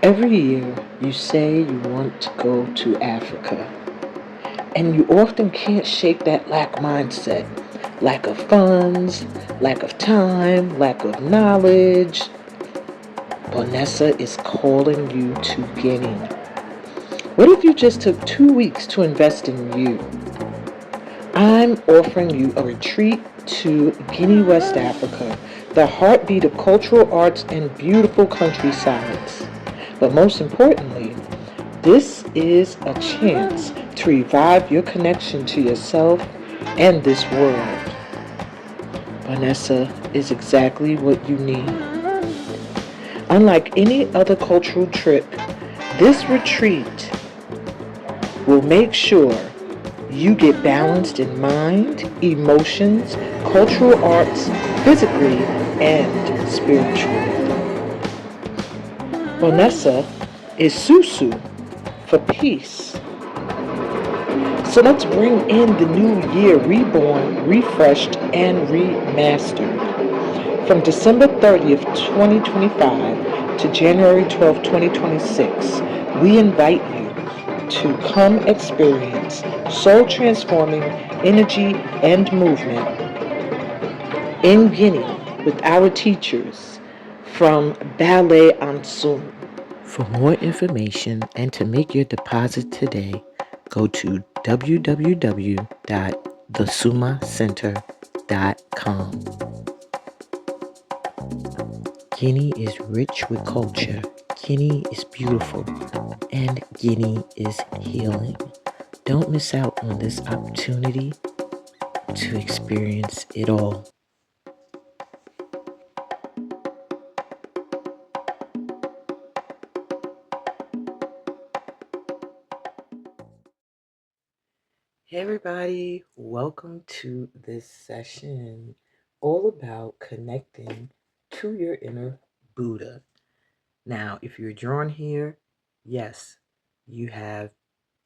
Every year you say you want to go to Africa, and you often can't shake that lack mindset. Lack of funds, lack of time, lack of knowledge. Bonessa is calling you to Guinea. What if you just took 2 weeks to invest in you? I'm offering you a retreat to Guinea, West Africa, the heartbeat of cultural arts and beautiful countrysides. But most importantly, this is a chance to revive your connection to yourself and this world. Vanessa is exactly what you need. Unlike any other cultural trip, this retreat will make sure you get balanced in mind, emotions, cultural arts, physically, and spiritually. Vanessa is Susu for peace. So let's bring in the new year reborn, refreshed, and remastered. From December 30th, 2025 to January 12th, 2026, we invite you to come experience soul-transforming energy and movement in Guinea with our teachers from Ballet Ansun. For more information and to make your deposit today, go to www.thesumacenter.com. Guinea is rich with culture, Guinea is beautiful, and Guinea is healing. Don't miss out on this opportunity to experience it all. Hey everybody, welcome to this session all about connecting to your inner Buddha. Now, if you're drawn here, yes, you have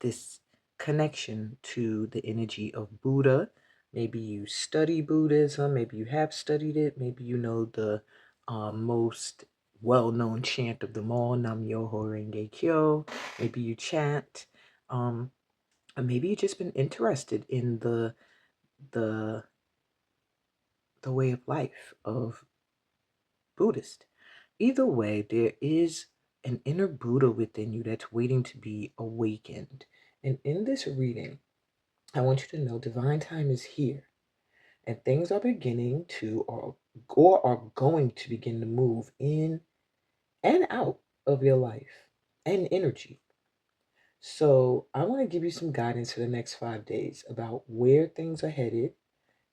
this connection to the energy of Buddha. Maybe you study Buddhism, maybe you have studied it, maybe you know the most well-known chant of them all, Nam Myoho Renge Kyo. Maybe you chant. Or maybe you've just been interested in the the way of life of Buddhist. Either way, there is an inner Buddha within you that's waiting to be awakened. And in this reading, I want you to know divine time is here. And things are beginning to or are going to begin to move in and out of your life and energy. So I want to give you some guidance for the next 5 days about where things are headed,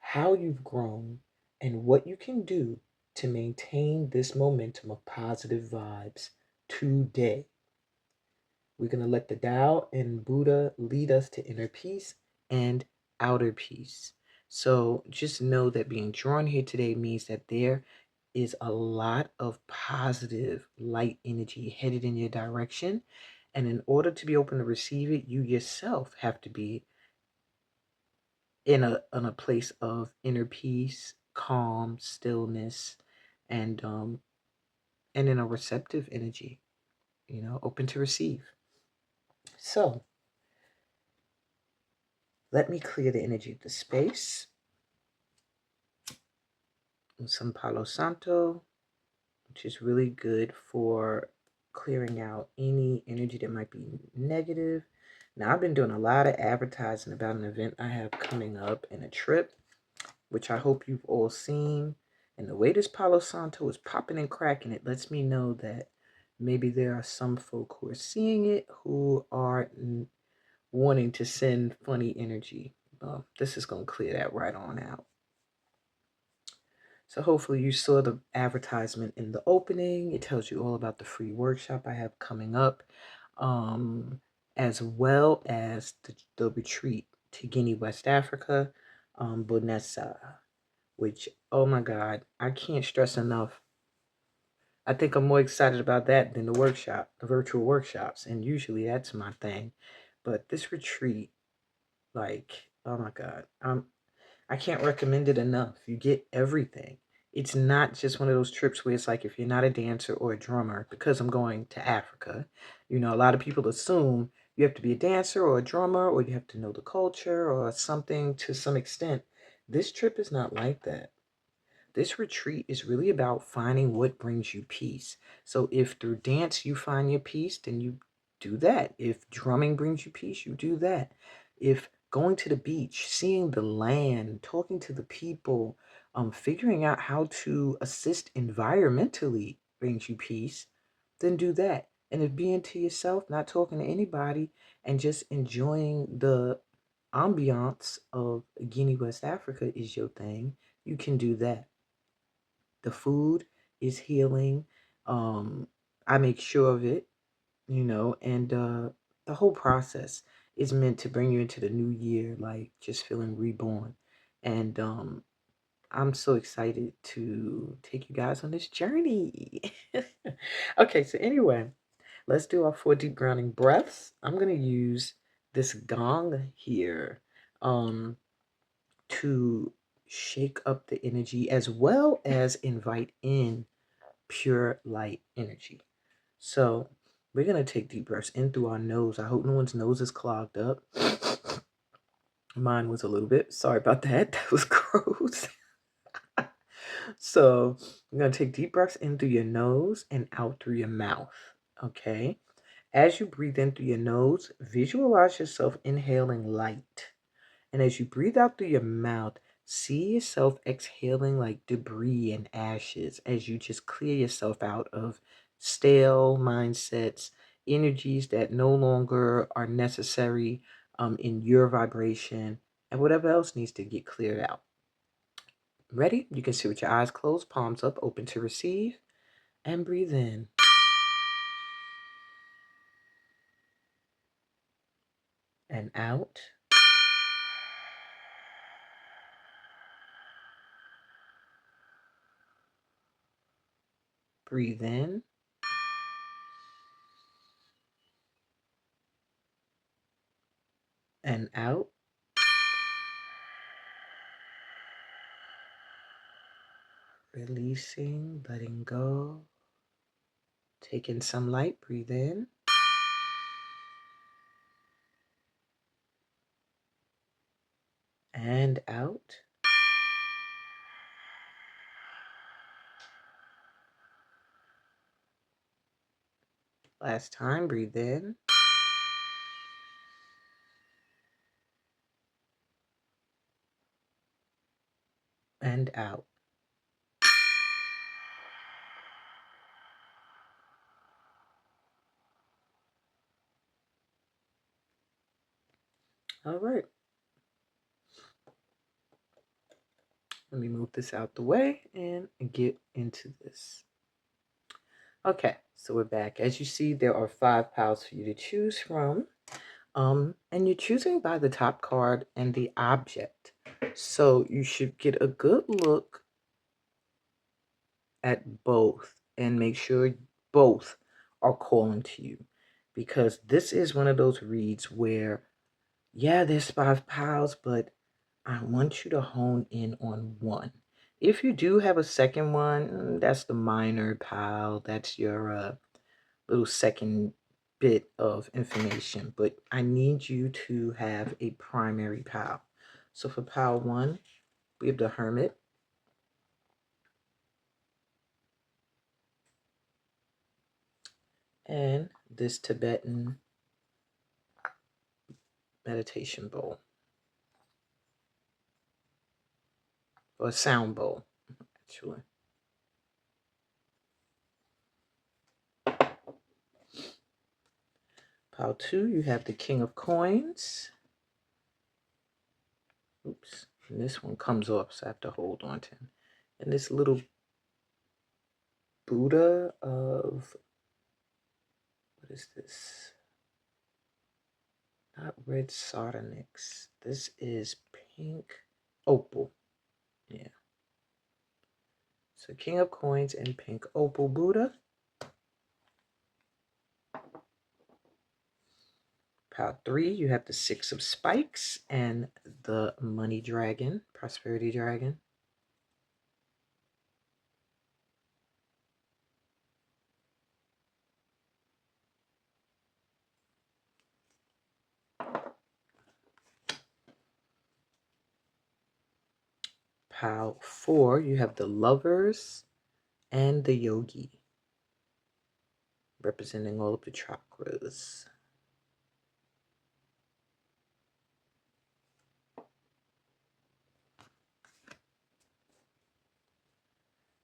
how you've grown, and what you can do to maintain this momentum of positive vibes today. We're going to let the Tao and Buddha lead us to inner peace and outer peace. So just know that being drawn here today means that there is a lot of positive light energy headed in your direction. And in order to be open to receive it, you yourself have to be in a place of inner peace, calm, stillness, and in a receptive energy, open to receive. So let me clear the energy of the space. Some Palo Santo, which is really good for clearing out any energy that might be negative. Now, I've been doing a lot of advertising about an event I have coming up and a trip, which I hope you've all seen. And the way this Palo Santo is popping and cracking, it lets me know that maybe there are some folk who are seeing it who are wanting to send funny energy. This is going to clear that right on out. So hopefully you saw the advertisement in the opening. It tells you all about the free workshop I have coming up, as well as the retreat to Guinea, West Africa, Bonessa, which, oh my God, I can't stress enough. I think I'm more excited about that than the workshop, the virtual workshops. And usually that's my thing. But this retreat, like, oh my God, I can't recommend it enough. You get everything. It's not just one of those trips where it's like if you're not a dancer or a drummer, because I'm going to Africa, a lot of people assume you have to be a dancer or a drummer or you have to know the culture or something to some extent. This trip is not like that. This retreat is really about finding what brings you peace. So if through dance you find your peace, then you do that. If drumming brings you peace, you do that. If going to the beach, seeing the land, talking to the people, figuring out how to assist environmentally brings you peace, then do that. And if being to yourself, not talking to anybody, and just enjoying the ambiance of Guinea, West Africa is your thing, you can do that. The food is healing. I make sure of it, and the whole process is meant to bring you into the new year, like just feeling reborn. And I'm so excited to take you guys on this journey. Okay, so anyway, let's do our 4 deep grounding breaths. I'm going to use this gong here. To shake up the energy as well as invite in pure light energy. So we're going to take deep breaths in through our nose. I hope no one's nose is clogged up. Mine was a little bit. Sorry about that. That was gross. So we're going to take deep breaths in through your nose and out through your mouth. Okay. As you breathe in through your nose, visualize yourself inhaling light. And as you breathe out through your mouth, see yourself exhaling like debris and ashes as you just clear yourself out of stale mindsets, energies that no longer are necessary in your vibration, and whatever else needs to get cleared out. Ready? You can sit with your eyes closed, palms up, open to receive, and breathe in. And out. Breathe in. And out. Releasing, letting go. Take in some light, breathe in. And out. Last time, breathe in. And out. All right. Let me move this out the way and get into this. Okay, so we're back. As you see, there are 5 piles for you to choose from. And you're choosing by the top card and the object. So you should get a good look at both and make sure both are calling to you. Because this is one of those reads where, yeah, there's 5 piles, but I want you to hone in on one. If you do have a second one, that's the minor pile. That's your little second bit of information. But I need you to have a primary pile. So for pile 1, we have the Hermit. And this Tibetan meditation bowl. Or a sound bowl, actually. Pile 2, you have the King of Coins. Oops. And this one comes off, so I have to hold on to him. And this little Buddha of, what is this? Not red sardonyx. This is pink opal. Yeah. So King of Coins and pink opal Buddha. Pile 3, you have the 6 of Spikes and the Money Dragon, Prosperity Dragon. pile 4, you have the Lovers and the Yogi, representing all of the chakras.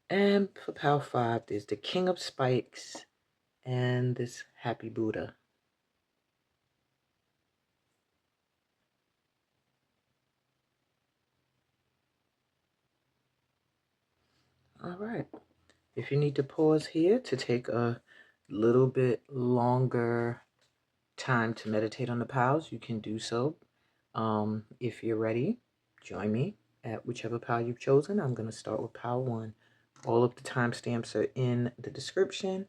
And for pile 5, there's the King of Spikes and this Happy Buddha. All right. If you need to pause here to take a little bit longer time to meditate on the piles, you can do so. If you're ready, join me at whichever pile you've chosen. I'm going to start with pile 1. All of the timestamps are in the description.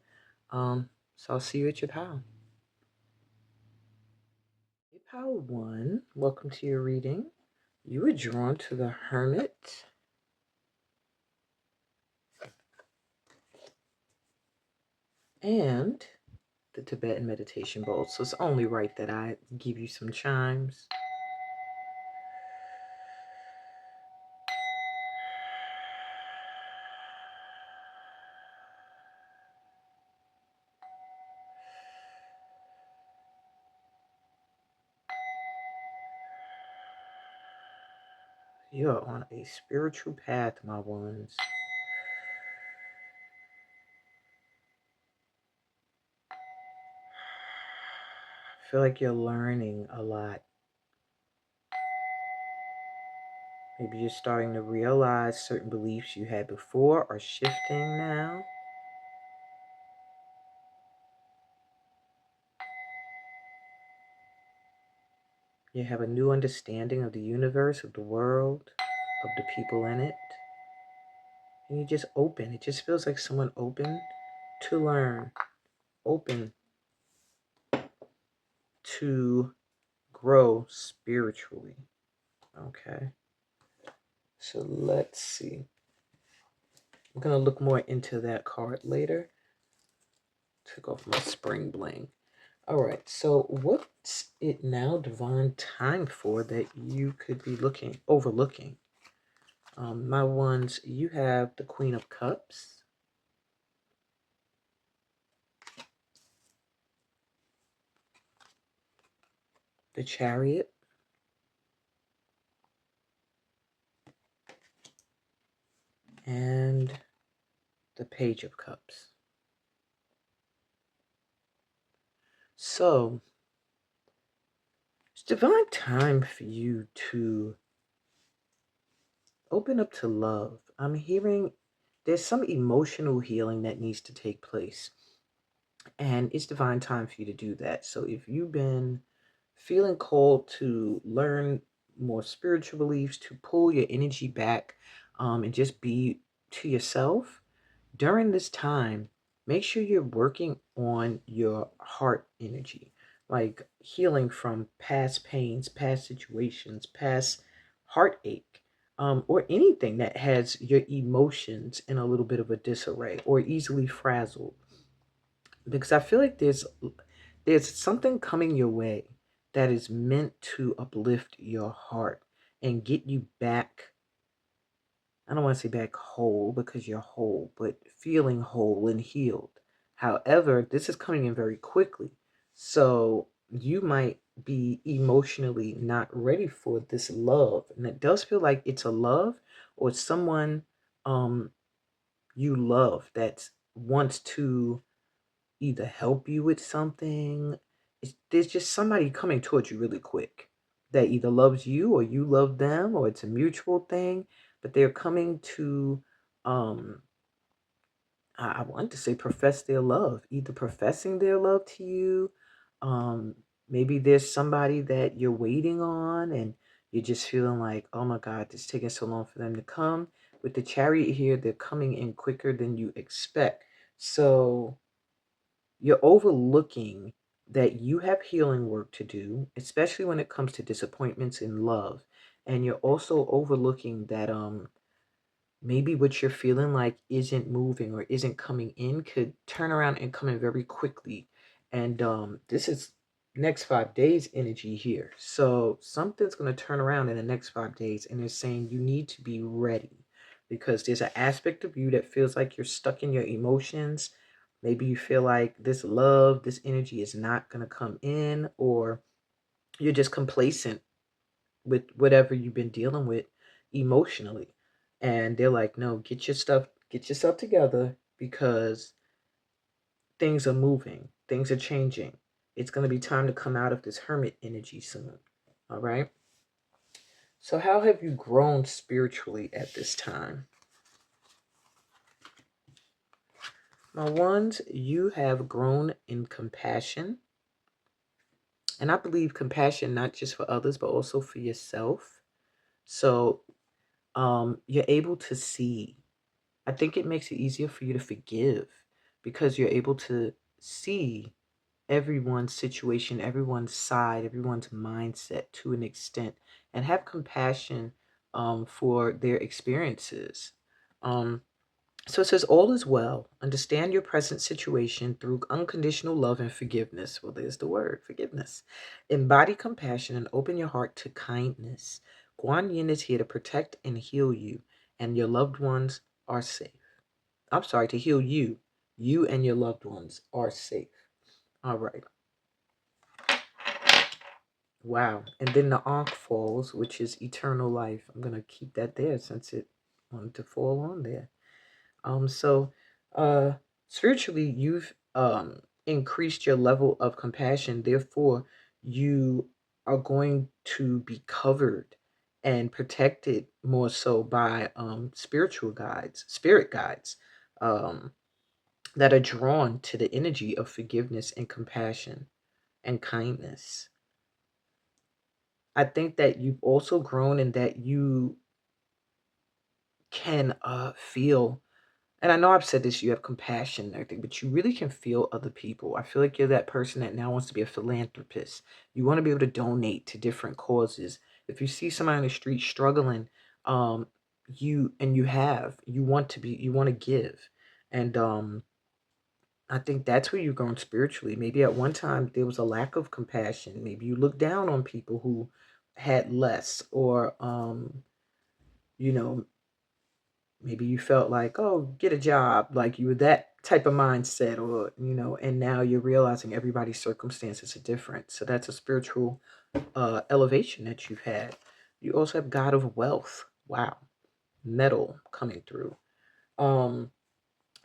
So I'll see you at your pile. Pile 1, welcome to your reading. You were drawn to the Hermit and the Tibetan meditation bowl. So it's only right that I give you some chimes. You're on a spiritual path, my ones. I feel like you're learning a lot. Maybe you're starting to realize certain beliefs you had before are shifting now. You have a new understanding of the universe, of the world, of the people in it. And you just open. It just feels like someone open to learn, open to grow spiritually. Okay. So let's see. I'm going to look more into that card later. Took off my spring bling. All right. So what's it now divine time for that you could be overlooking? My ones, you have the Queen of Cups. The Chariot. And the Page of Cups. So it's divine time for you to open up to love. I'm hearing there's some emotional healing that needs to take place. And it's divine time for you to do that. So if you've been feeling called to learn more spiritual beliefs, to pull your energy back and just be to yourself, during this time, make sure you're working on your heart energy, like healing from past pains, past situations, past heartache, or anything that has your emotions in a little bit of a disarray or easily frazzled. Because I feel like there's something coming your way that is meant to uplift your heart and get you back. I don't want to say back whole because you're whole, but feeling whole and healed. However, this is coming in very quickly. So you might be emotionally not ready for this love. And it does feel like it's a love or someone um you love that wants to either help you with something. There's just somebody coming towards you really quick that either loves you or you love them or it's a mutual thing, but they're coming to, um, I want to say profess their love, either professing their love to you. Um, Maybe there's somebody that you're waiting on and you're just feeling like, oh my God, it's taking so long for them to come. With the Chariot here, they're coming in quicker than you expect. So you're overlooking that you have healing work to do, especially when it comes to disappointments in love. And you're also overlooking that maybe what you're feeling like isn't moving or isn't coming in could turn around and come in very quickly. And this is next 5 days energy here. So something's going to turn around in the next 5 days, and they're saying you need to be ready because there's an aspect of you that feels like you're stuck in your emotions. Maybe you feel like this love, this energy is not going to come in, or you're just complacent with whatever you've been dealing with emotionally. And they're like, no, get yourself together because things are moving, things are changing. It's going to be time to come out of this hermit energy soon. All right. So, how have you grown spiritually at this time? My ones, you have grown in compassion. And I believe compassion not just for others, but also for yourself. So, you're able to see. I think it makes it easier for you to forgive because you're able to see everyone's situation, everyone's side, everyone's mindset to an extent, and have compassion for their experiences. Um, so it says, all is well. Understand your present situation through unconditional love and forgiveness. Well, there's the word forgiveness. Embody compassion and open your heart to kindness. Guan Yin is here to protect and heal you, and your loved ones are safe. I'm sorry, to heal you. You and your loved ones are safe. All right. Wow. And then the Ankh falls, which is eternal life. I'm going to keep that there since it wanted to fall on there. So uh spiritually you've increased your level of compassion. Therefore, you are going to be covered and protected more so by spiritual guides, spirit guides, um that are drawn to the energy of forgiveness and compassion and kindness. I think that you've also grown in that you can feel, and I know I've said this, you have compassion and everything, but you really can feel other people. I feel like you're that person that now wants to be a philanthropist. You want to be able to donate to different causes. If you see somebody on the street struggling, um, you want to give. And I think that's where you're going spiritually. Maybe at one time there was a lack of compassion. Maybe you look down on people who had less, or you know, maybe you felt like, oh, get a job, like you were that type of mindset, or and now you're realizing everybody's circumstances are different. So that's a spiritual elevation that you've had. You also have God of Wealth. Wow, metal coming through. Um,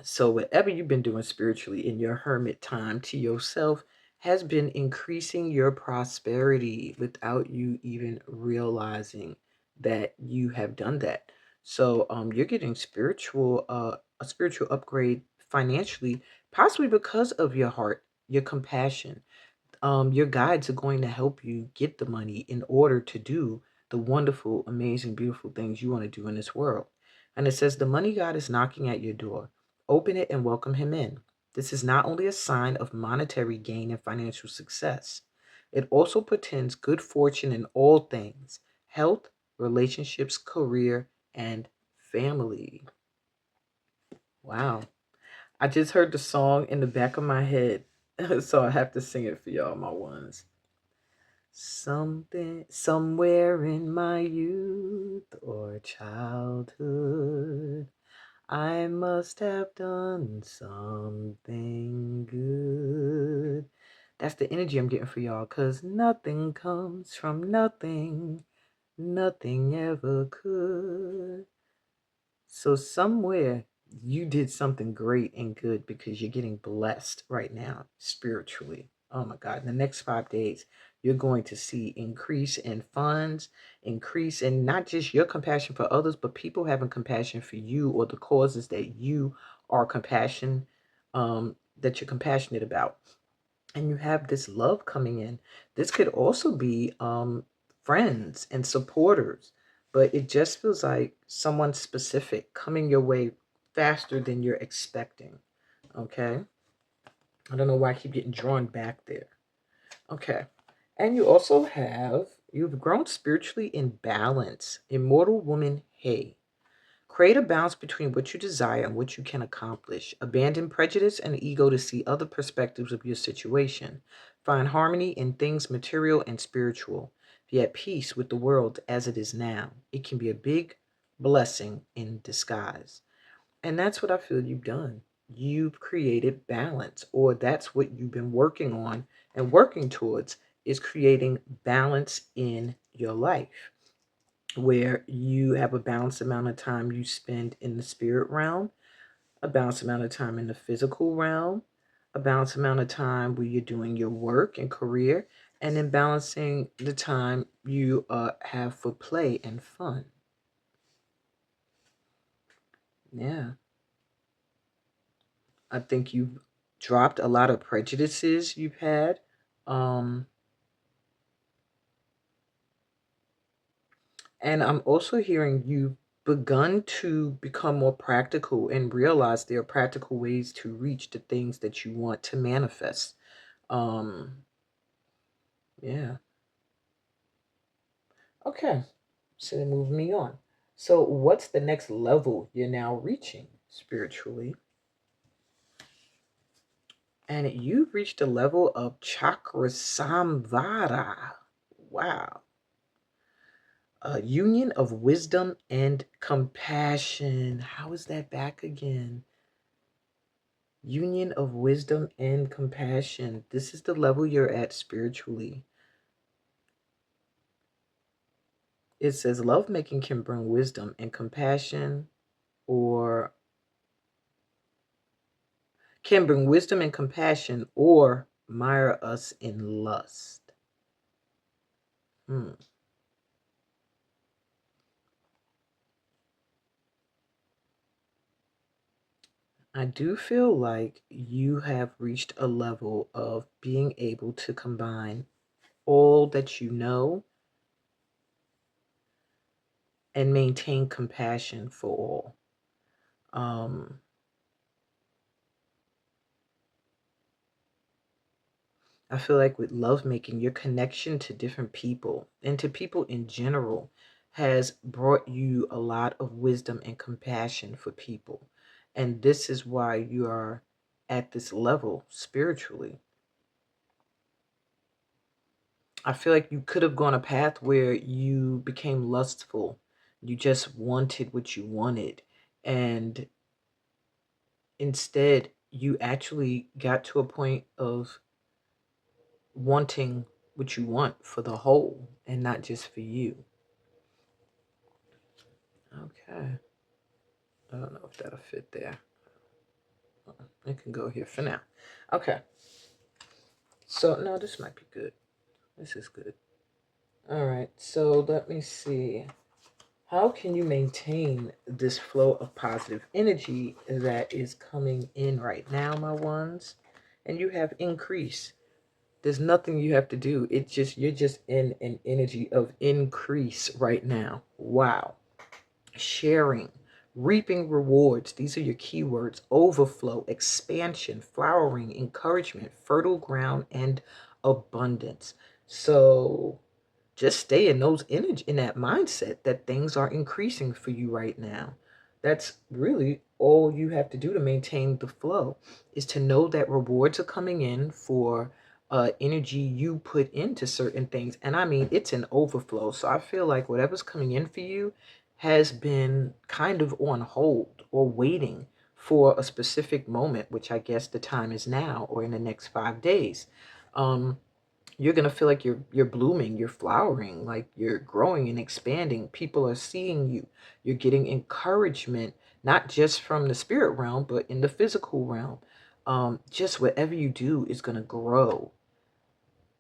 so, whatever you've been doing spiritually in your hermit time to yourself has been increasing your prosperity without you even realizing that you have done that. So, you're getting a spiritual upgrade financially, possibly because of your heart, your compassion. Your guides are going to help you get the money in order to do the wonderful, amazing, beautiful things you want to do in this world. And it says the money god is knocking at your door. Open it and welcome him in. This is not only a sign of monetary gain and financial success, it also portends good fortune in all things: health, relationships, career, and family. Wow. I just heard the song in the back of my head, so I have to sing it for y'all, my ones. Something somewhere in my youth or childhood, I must have done something good. That's the energy I'm getting for y'all, because nothing comes from nothing, nothing ever could. So somewhere you did something great and good because you're getting blessed right now spiritually. Oh my God. In the next 5 days, you're going to see increase in funds, increase in not just your compassion for others, but people having compassion for you or the causes that you are that you're compassionate about. And you have this love coming in. This could also be friends and supporters, but it just feels like someone specific coming your way faster than you're expecting. Okay. I don't know why I keep getting drawn back there. Okay. And you've grown spiritually in balance. Immortal woman, hey. Create a balance between what you desire and what you can accomplish. Abandon prejudice and ego to see other perspectives of your situation. Find harmony in things material and spiritual. Be at peace with the world as it is now. It can be a big blessing in disguise. And that's what I feel you've done. You've created balance, or that's what you've been working on and working towards, is creating balance in your life, where you have a balanced amount of time you spend in the spirit realm, a balanced amount of time in the physical realm, a balanced amount of time where you're doing your work and career, and then balancing the time you have for play and fun. Yeah. I think you've dropped a lot of prejudices you've had. Um, and I'm also hearing you've begun to become more practical and realize there are practical ways to reach the things that you want to manifest. Um, yeah. Okay. So then move me on. So what's the next level you're now reaching spiritually? And you've reached a level of chakra samvara. Wow. A union of wisdom and compassion. How is that back again? Union of wisdom and compassion. This is the level you're at spiritually. It says lovemaking can bring wisdom and compassion, or can bring wisdom and compassion, or mire us in lust. Hmm. I do feel like you have reached a level of being able to combine all that you know and maintain compassion for all. Um, I feel like with lovemaking, your connection to different people and to people in general has brought you a lot of wisdom and compassion for people. And this is why you are at this level spiritually. I feel like you could have gone a path where you became lustful. You just wanted what you wanted. And instead, you actually got to a point of wanting what you want for the whole and not just for you. Okay. I don't know if that'll fit there. It can go here for now. Okay. So, no, this might be good. This is good. All right. So, let me see. How can you maintain this flow of positive energy that is coming in right now, my ones? And you have increase. There's nothing you have to do. It's just, you're just in an energy of increase right now. Wow. Sharing, reaping rewards. These are your keywords: overflow, expansion, flowering, encouragement, fertile ground, and abundance. So just stay in those energy, in that mindset that things are increasing for you right now. That's really all you have to do to maintain the flow, is to know that rewards are coming in for energy you put into certain things. And I mean, it's an overflow. So I feel like whatever's coming in for you has been kind of on hold or waiting for a specific moment, which I guess the time is now or in the next 5 days. You're going to feel like you're blooming, you're flowering, like you're growing and expanding. People are seeing you. You're getting encouragement, not just from the spirit realm, but in the physical realm. Just whatever you do is going to grow.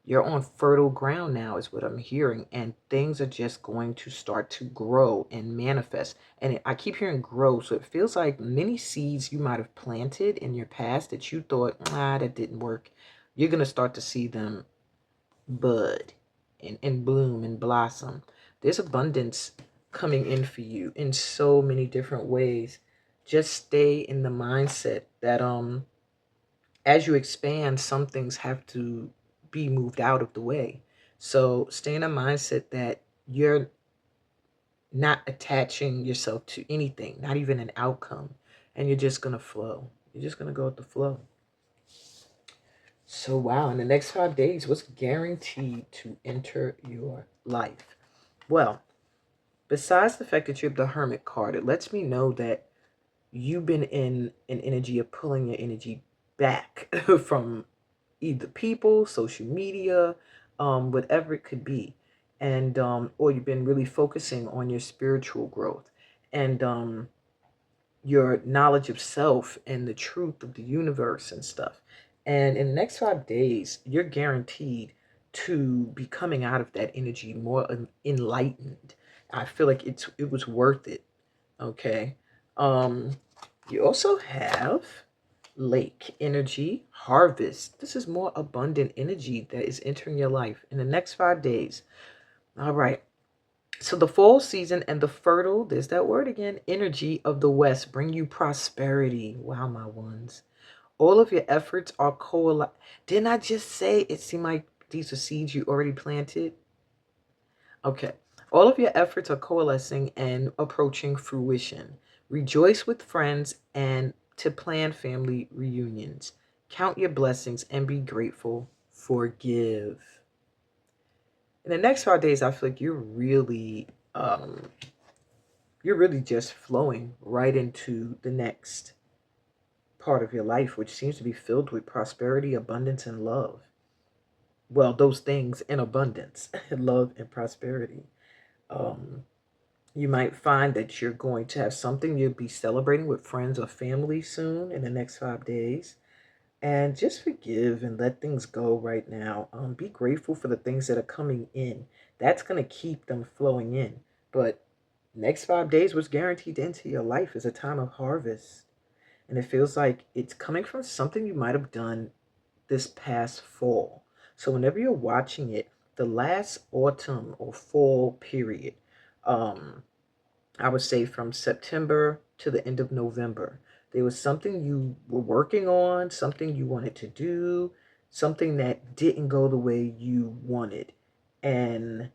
You're on fertile ground now, is what I'm hearing, and things are just going to start to grow and manifest. And I keep hearing grow, so it feels like many seeds you might have planted in your past that you thought, that didn't work. You're going to start to see them bud and bloom and blossom. There's abundance coming in for you in so many different ways. Just stay in the mindset that as you expand, some things have to be moved out of the way. So stay in a mindset that you're not attaching yourself to anything, not even an outcome, and you're just gonna flow. You're just gonna go with the flow. So, wow, in the next 5 days, what's guaranteed to enter your life? Well, besides the fact that you have the Hermit card, it lets me know that you've been in an energy of pulling your energy back from either people, social media, whatever it could be. And, or you've been really focusing on your spiritual growth and your knowledge of self and the truth of the universe and stuff. And in the next 5 days, you're guaranteed to be coming out of that energy more enlightened. I feel like it was worth it. Okay. Um, you also have lake energy, harvest. This is more abundant energy that is entering your life in the next 5 days. All right. So the fall season and the fertile, there's that word again, energy of the West bring you prosperity. Wow, my ones. All of your efforts are Didn't I just say it seemed like these are seeds you already planted? Okay. All of your efforts are coalescing and approaching fruition. Rejoice with friends and to plan family reunions. Count your blessings and be grateful. Forgive. In the next 5 days, I feel like you're really just flowing right into the next part of your life, which seems to be filled with prosperity, abundance, and love. Well, those things in abundance, love and prosperity. Um, You might find that you're going to have something you'll be celebrating with friends or family soon in the next 5 days. And just forgive and let things go right now. Be grateful for the things that are coming in. That's going to keep them flowing in. But next 5 days was guaranteed to enter your life is a time of harvest. And it feels like it's coming from something you might have done this past fall. So whenever you're watching it, the last autumn or fall period, um, I would say from September to the end of November. There was something you were working on, something you wanted to do, something that didn't go the way you wanted. And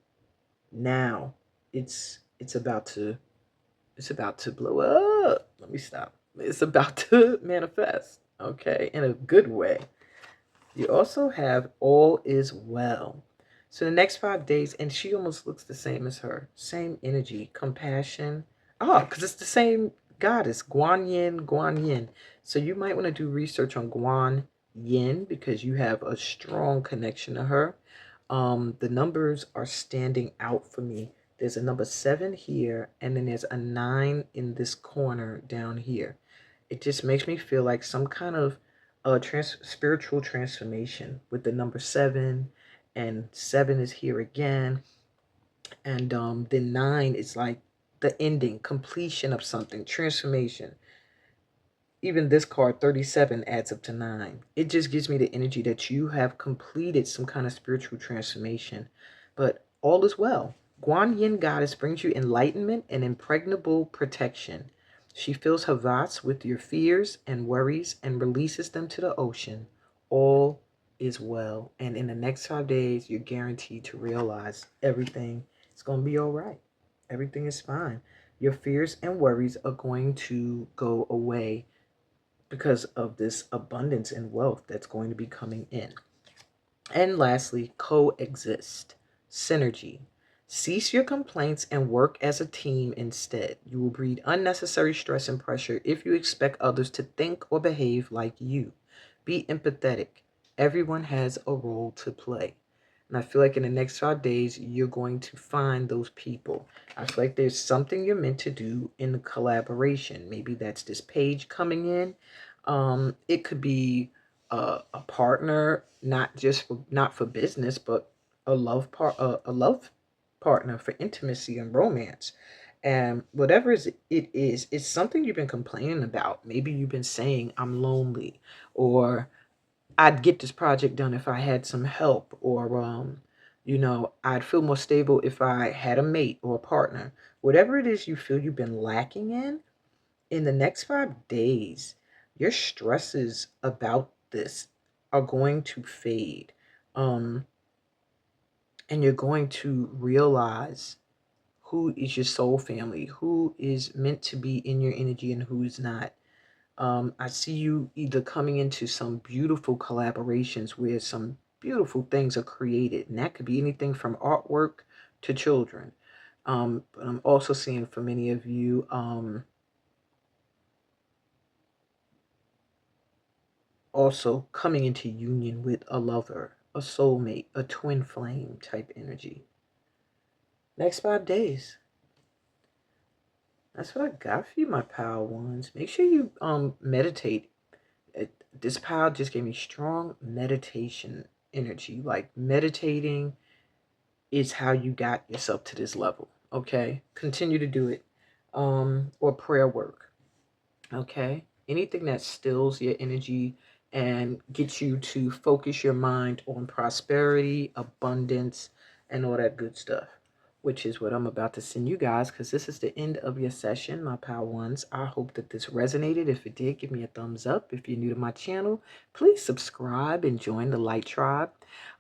now it's about to blow up. Let me stop. It's about to manifest, okay, in a good way. You also have all is well. So the next 5 days, and she almost looks the same as her. Same energy, compassion. Oh, because it's the same goddess, Guan Yin, Guan Yin. So you might want to do research on Guan Yin because you have a strong connection to her. The numbers are standing out for me. There's a number 7 here, and then there's a 9 in this corner down here. It just makes me feel like some kind of spiritual transformation with the number 7, and 7 is here again, and then 9 is like the ending, completion of something, transformation. Even this card 37 adds up to 9. It just gives me the energy that you have completed some kind of spiritual transformation. But all is well. Guan Yin goddess brings you enlightenment and impregnable protection. She fills her vase with your fears and worries and releases them to the ocean. All is well. And in the next 5 days, you're guaranteed to realize everything is going to be all right. Everything is fine. Your fears and worries are going to go away because of this abundance and wealth that's going to be coming in. And lastly, coexist, synergy. Cease your complaints and work as a team instead. You will breed unnecessary stress and pressure if you expect others to think or behave like you. Be empathetic. Everyone has a role to play. And I feel like in the next 5 days, you're going to find those people. I feel like there's something you're meant to do in the collaboration. Maybe that's this page coming in. It could be a partner, not for business, but a love partner for intimacy and romance. And whatever it is, it's something you've been complaining about. Maybe you've been saying, I'm lonely, or I'd get this project done if I had some help, or I'd feel more stable if I had a mate or a partner. Whatever it is you feel you've been lacking in the next 5 days, your stresses about this are going to fade. Um, and you're going to realize who is your soul family, who is meant to be in your energy and who's not. I see you either coming into some beautiful collaborations where some beautiful things are created, and that could be anything from artwork to children. But I'm also seeing for many of you, also coming into union with a lover, a soulmate, a twin flame type energy. Next 5 days. That's what I got for you, my power ones. Make sure you meditate. This power just gave me strong meditation energy. Like meditating is how you got yourself to this level. Okay, continue to do it. Or prayer work. Okay, anything that stills your energy and gets you to focus your mind on prosperity, abundance, and all that good stuff, which is what I'm about to send you guys, because this is the end of your session, my power ones. I hope that this resonated. If it did, give me a thumbs up. If you're new to my channel, please subscribe and join the light tribe.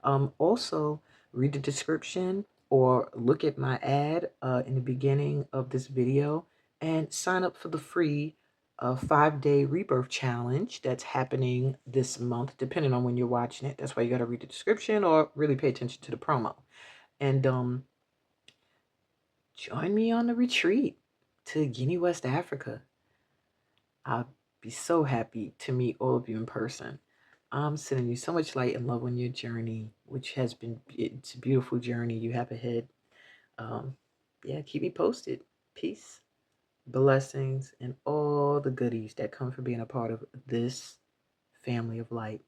Also, read the description or look at my ad in the beginning of this video and sign up for the free 5-day rebirth challenge that's happening this month, depending on when you're watching it. That's why you got to read the description or really pay attention to the promo. And join me on the retreat to Guinea, West Africa. I'll be so happy to meet all of you in person. I'm sending you so much light and love on your journey, which has been, it's a beautiful journey you have ahead. Yeah, keep me posted. Peace, blessings, and all the goodies that come from being a part of this family of light.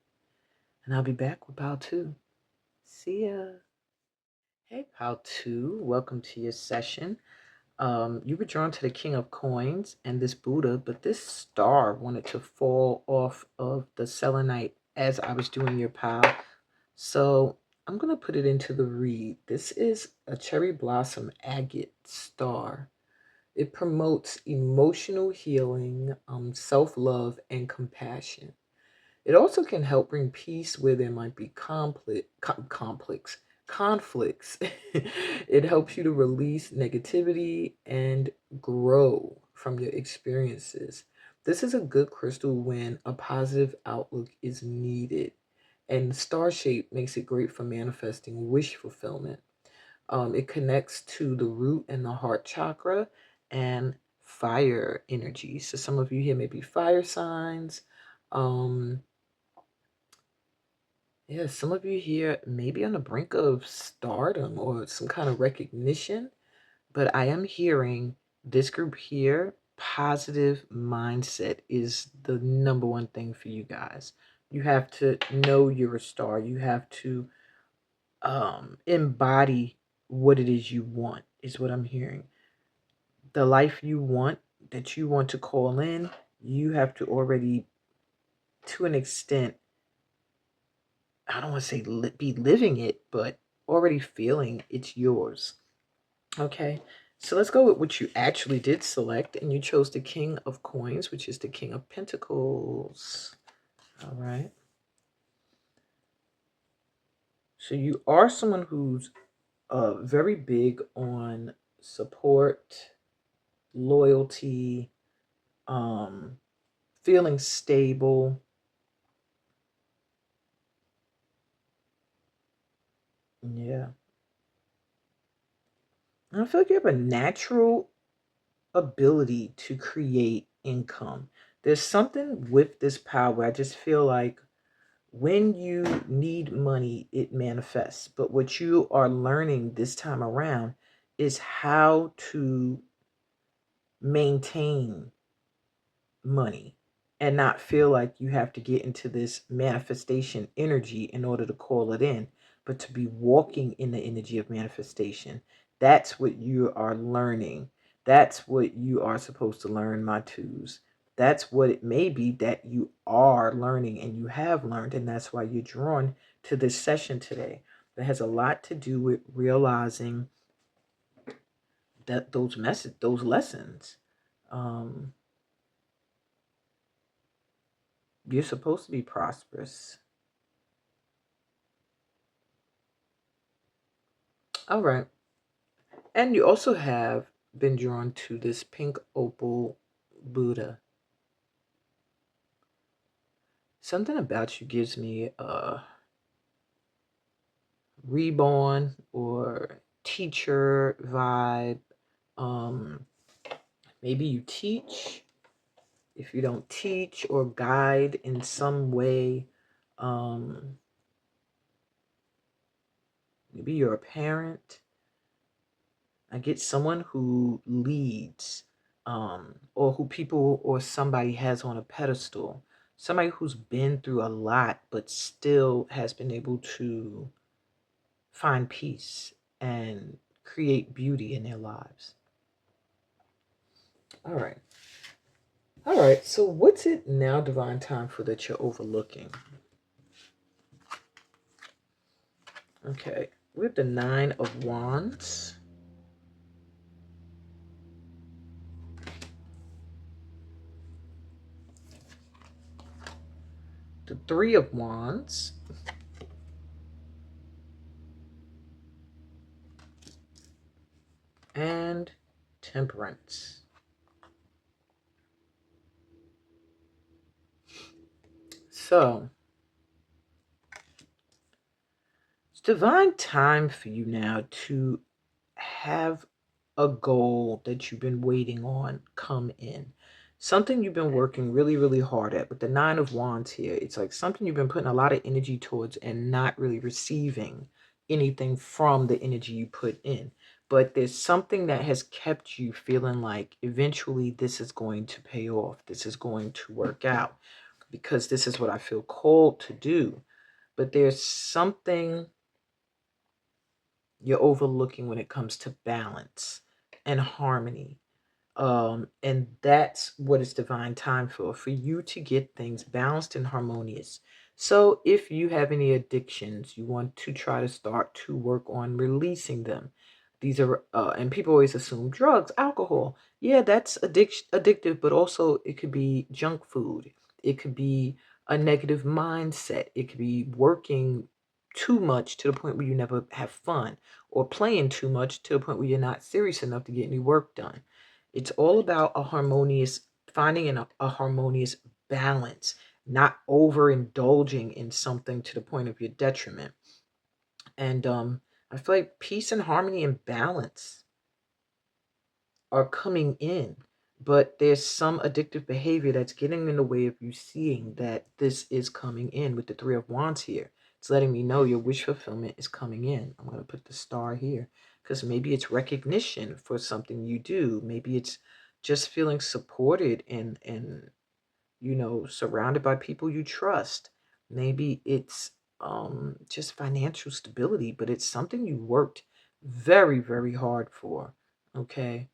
And I'll be back with Pal 2. See ya. Hey, Pal 2, welcome to your session. You were drawn to the King of Coins and this Buddha, but this star wanted to fall off of the selenite as I was doing your pal. So I'm going to put it into the read. This is a cherry blossom agate star. It promotes emotional healing, self-love, and compassion. It also can help bring peace where there might be conflicts. It helps you to release negativity and grow from your experiences. This is a good crystal when a positive outlook is needed. And star shape makes it great for manifesting wish fulfillment. It connects to the root and the heart chakra and fire energy. So some of you here may be fire signs. Yeah, some of you here may be on the brink of stardom or some kind of recognition, but I am hearing this group here, positive mindset is the number one thing for you guys. You have to know you're a star. You have to embody what it is you want, is what I'm hearing. The life you want, that you want to call in, you have to already, to an extent, I don't want to say be living it, but already feeling it's yours. Okay, so let's go with what you actually did select, and you chose the King of Coins, which is the King of Pentacles. All right. So you are someone who's very big on support, loyalty, feeling stable. Yeah. And I feel like you have a natural ability to create income. There's something with this power. I just feel like when you need money, it manifests. But what you are learning this time around is how to maintain money and not feel like you have to get into this manifestation energy in order to call it in, but to be walking in the energy of manifestation. That's what you are learning. That's what you are supposed to learn, my twos. That's what it may be that you are learning and you have learned, and that's why you're drawn to this session today. That has a lot to do with realizing that those lessons. Um, You're supposed to be prosperous. All right. And you also have been drawn to this pink opal Buddha. Something about you gives me reborn or teacher vibe. Um, Maybe you teach. If you don't teach or guide in some way, um, maybe you're a parent. I get someone who leads, or who people or somebody has on a pedestal. Somebody who's been through a lot but still has been able to find peace and create beauty in their lives. All right. All right. So, what's it now, divine time, for that you're overlooking? Okay. We have the Nine of Wands, the Three of Wands, and Temperance. So, it's divine time for you now to have a goal that you've been waiting on come in. Something you've been working really, really hard at. With the Nine of Wands here, it's like something you've been putting a lot of energy towards and not really receiving anything from the energy you put in. But there's something that has kept you feeling like eventually this is going to pay off. This is going to work out because this is what I feel called to do. But there's something you're overlooking when it comes to balance and harmony. And that's what it's divine time for you to get things balanced and harmonious. So if you have any addictions, you want to try to start to work on releasing them. These are, and people always assume drugs, alcohol. Yeah, that's addictive, but also it could be junk food. It could be a negative mindset. It could be working too much to the point where you never have fun, or playing too much to the point where you're not serious enough to get any work done. It's all about a harmonious, finding a harmonious balance, not overindulging in something to the point of your detriment. And I feel like peace and harmony and balance are coming in, but there's some addictive behavior that's getting in the way of you seeing that this is coming in. With the Three of Wands here, it's letting me know your wish fulfillment is coming in. I'm going to put the star here because maybe it's recognition for something you do. Maybe it's just feeling supported and surrounded by people you trust. Maybe it's just financial stability, but it's something you worked very, very hard for. Okay.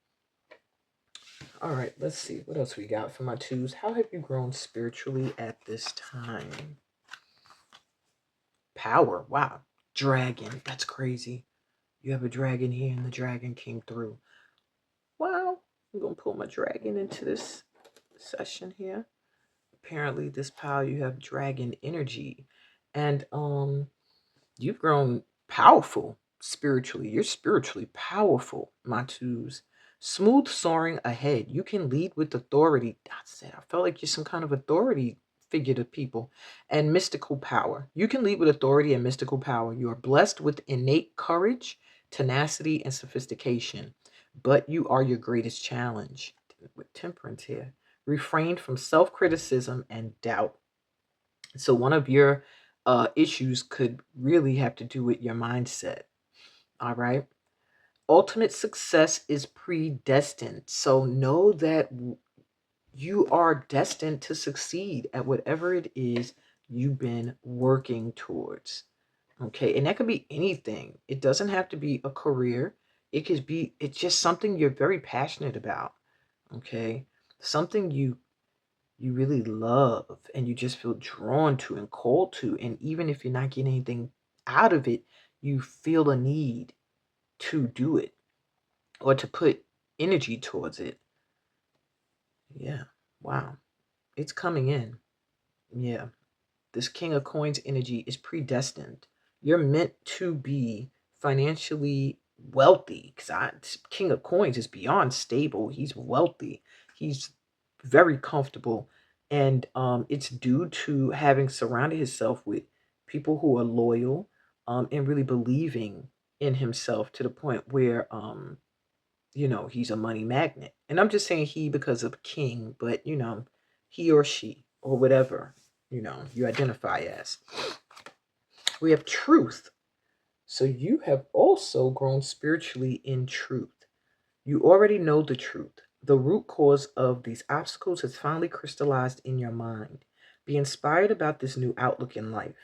All right, let's see. What else we got for my twos? How have you grown spiritually at this time? Power. Wow. Dragon. That's crazy. You have a dragon here and the dragon came through. Wow. I'm going to pull my dragon into this session here. Apparently, this pile you have dragon energy. And you've grown powerful spiritually. You're spiritually powerful, my twos. Smooth soaring ahead. You can lead with authority. I felt like you're some kind of authority figure to people. And mystical power. You can lead with authority and mystical power. You are blessed with innate courage, tenacity, and sophistication. But you are your greatest challenge. With temperance here. Refrain from self-criticism and doubt. So one of your issues could really have to do with your mindset. All right. Ultimate success is predestined. So know that you are destined to succeed at whatever it is you've been working towards. Okay. And that could be anything. It doesn't have to be a career. It's just something you're very passionate about. Okay. Something you really love and you just feel drawn to and called to. And even if you're not getting anything out of it, you feel a need to do it or to put energy towards it. Yeah. Wow. It's coming in. Yeah. This King of Coins energy is predestined. You're meant to be financially wealthy. Because King of Coins is beyond stable. He's wealthy. He's very comfortable And it's due to having surrounded himself with people who are loyal, and really believing in himself to the point where he's a money magnet. And I'm just saying he because of king, but he or she or whatever, you identify as. We have truth. So you have also grown spiritually in truth. You already know the truth. The root cause of these obstacles has finally crystallized in your mind. Be inspired about this new outlook in life.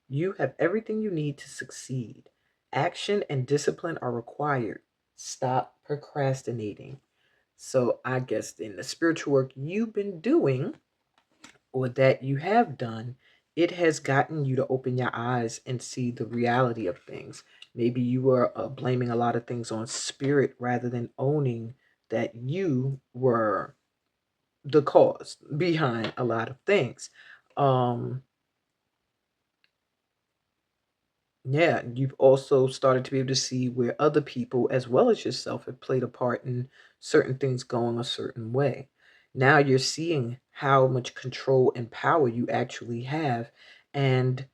You have everything you need to succeed. Action and discipline are required. Stop procrastinating. So, I guess in the spiritual work you've been doing, or that you have done, it has gotten you to open your eyes and see the reality of things. Maybe you were blaming a lot of things on spirit rather than owning that you were the cause behind a lot of things. Um, yeah, you've also started to be able to see where other people, as well as yourself, have played a part in certain things going a certain way. Now you're seeing how much control and power you actually have, and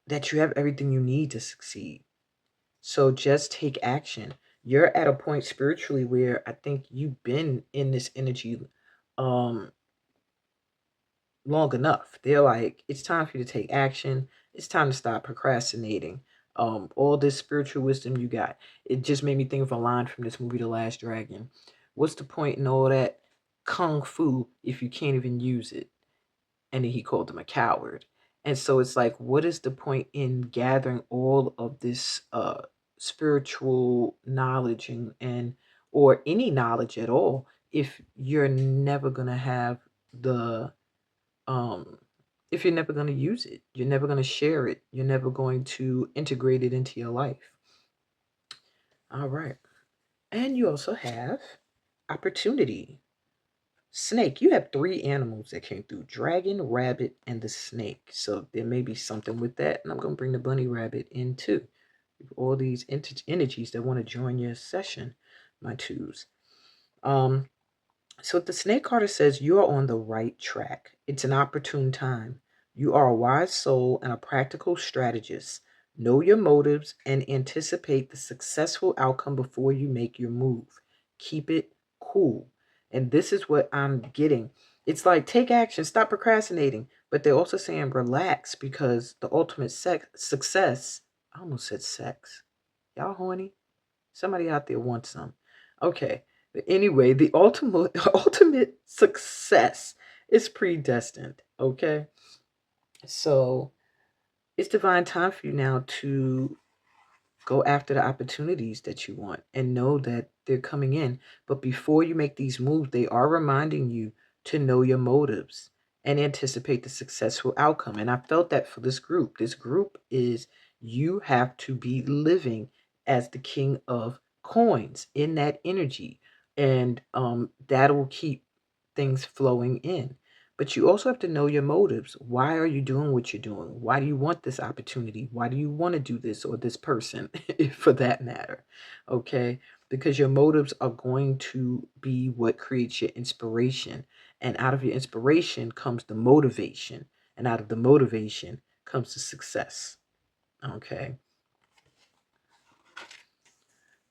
that you have everything you need to succeed. So just take action. You're at a point spiritually where I think you've been in this energy um long enough. They're like, it's time for you to take action. It's time to stop procrastinating. All this spiritual wisdom you got. It just made me think of a line from this movie, The Last Dragon. What's the point in all that kung fu if you can't even use it? And then he called him a coward. And so it's like, what is the point in gathering all of this spiritual knowledge and or any knowledge at all if you're never gonna have the um if you're never gonna use it, you're never gonna share it, you're never going to integrate it into your life. All right. And you also have opportunity. Snake, you have three animals that came through: dragon, rabbit, and the snake. So there may be something with that. And I'm going to bring the bunny rabbit in too. All these energies that want to join your session, my twos. Um, so the snake card says you are on the right track. It's an opportune time. You are a wise soul and a practical strategist. Know your motives and anticipate the successful outcome before you make your move. Keep it cool. And this is what I'm getting. It's like take action, stop procrastinating. But they're also saying relax because the ultimate success. I almost said sex. Y'all horny? Somebody out there wants some. Okay. But anyway, the ultimate success is predestined. Okay. So it's divine time for you now to go after the opportunities that you want and know that they're coming in. But before you make these moves, they are reminding you to know your motives and anticipate the successful outcome. And I felt that for this group. This group is you have to be living as the king of coins in that energy. And that will keep things flowing in. But you also have to know your motives. Why are you doing what you're doing? Why do you want this opportunity? Why do you want to do this or this person, for that matter? Okay. Because your motives are going to be what creates your inspiration. And out of your inspiration comes the motivation. And out of the motivation comes the success. Okay.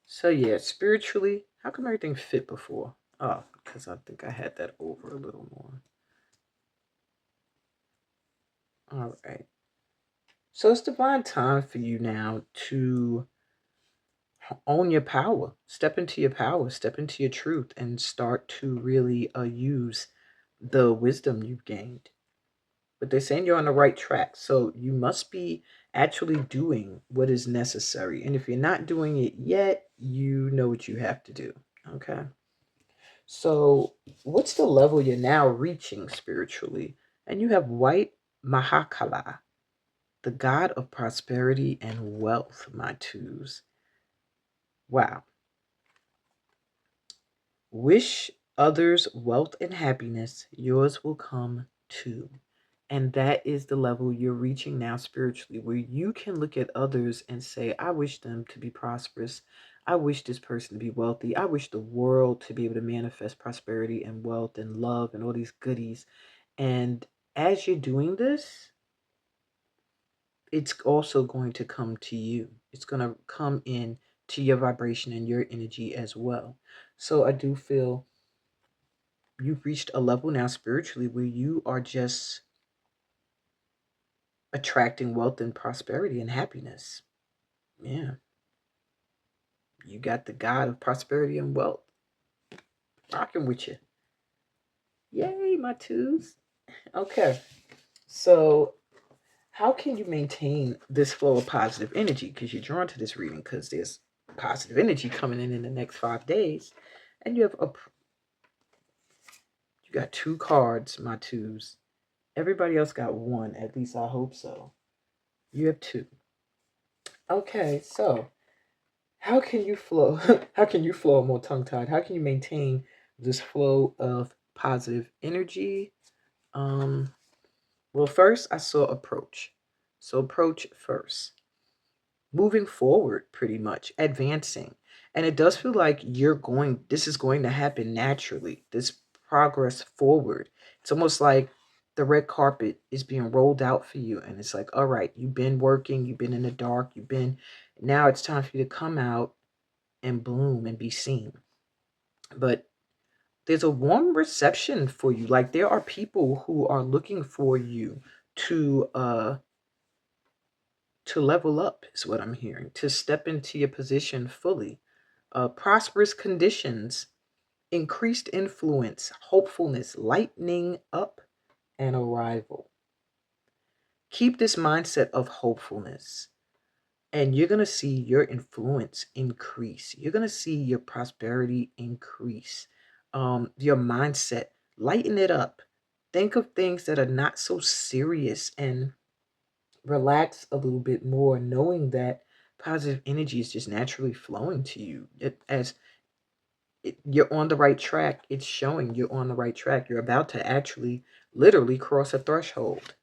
So, yeah, spiritually, how come everything fit before? Oh, because I think I had that over a little more. All right. So it's divine time for you now to own your power, step into your truth, and start to really use the wisdom you've gained. But they're saying you're on the right track. So you must be actually doing what is necessary. And if you're not doing it yet, you know what you have to do. Okay. So what's the level you're now reaching spiritually? And you have white Mahakala, the god of prosperity and wealth, my twos. Wow. Wish others wealth and happiness, yours will come too. And that is the level you're reaching now spiritually, where you can look at others and say, I wish them to be prosperous. I wish this person to be wealthy. I wish the world to be able to manifest prosperity and wealth and love and all these goodies. And as you're doing this, it's also going to come to you. It's going to come in to your vibration and your energy as well. So I do feel you've reached a level now spiritually where you are just attracting wealth and prosperity and happiness. Yeah. You got the God of prosperity and wealth rocking with you. Yay, my twos. Okay. So, how can you maintain this flow of positive energy? Because you're drawn to this reading because there's positive energy coming in the next 5 days. And you got two cards, my twos. Everybody else got one. At least I hope so. You have two. Okay, so how can you flow? How can you flow more tongue tied? How can you maintain this flow of positive energy? Um, well, first I saw approach. So approach first. Moving forward, pretty much, advancing. And it does feel like this is going to happen naturally, this progress forward. It's almost like the red carpet is being rolled out for you. And it's like, all right, you've been working, you've been in the dark, now it's time for you to come out and bloom and be seen. But there's a warm reception for you. Like there are people who are looking for you to level up is what I'm hearing, to step into your position fully. Prosperous conditions, increased influence, hopefulness, lightening up, and arrival. Keep this mindset of hopefulness, and you're going to see your influence increase. You're going to see your prosperity increase. Your mindset, lighten it up. Think of things that are not so serious and relax a little bit more, knowing that positive energy is just naturally flowing to you. You're on the right track. It's showing you're on the right track. You're about to actually literally cross a threshold.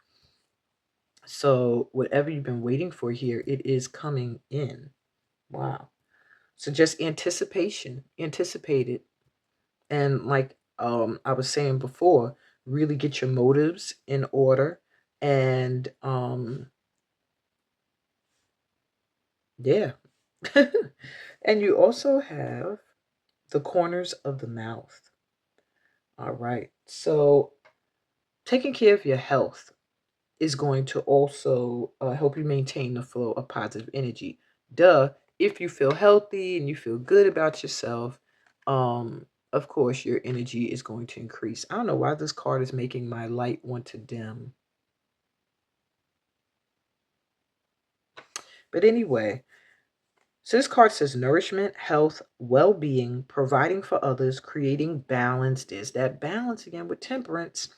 So whatever you've been waiting for here, it is coming in. Wow. So just anticipate it. And like I was saying before, really get your motives in order. And yeah. And you also have the corners of the mouth. All right. So taking care of your health is going to also help you maintain the flow of positive energy. Duh, if you feel healthy and you feel good about yourself, of course your energy is going to increase. I don't know why this card is making my light want to dim. But anyway, so this card says nourishment, health, well-being, providing for others, creating balance. There's that balance again with temperance.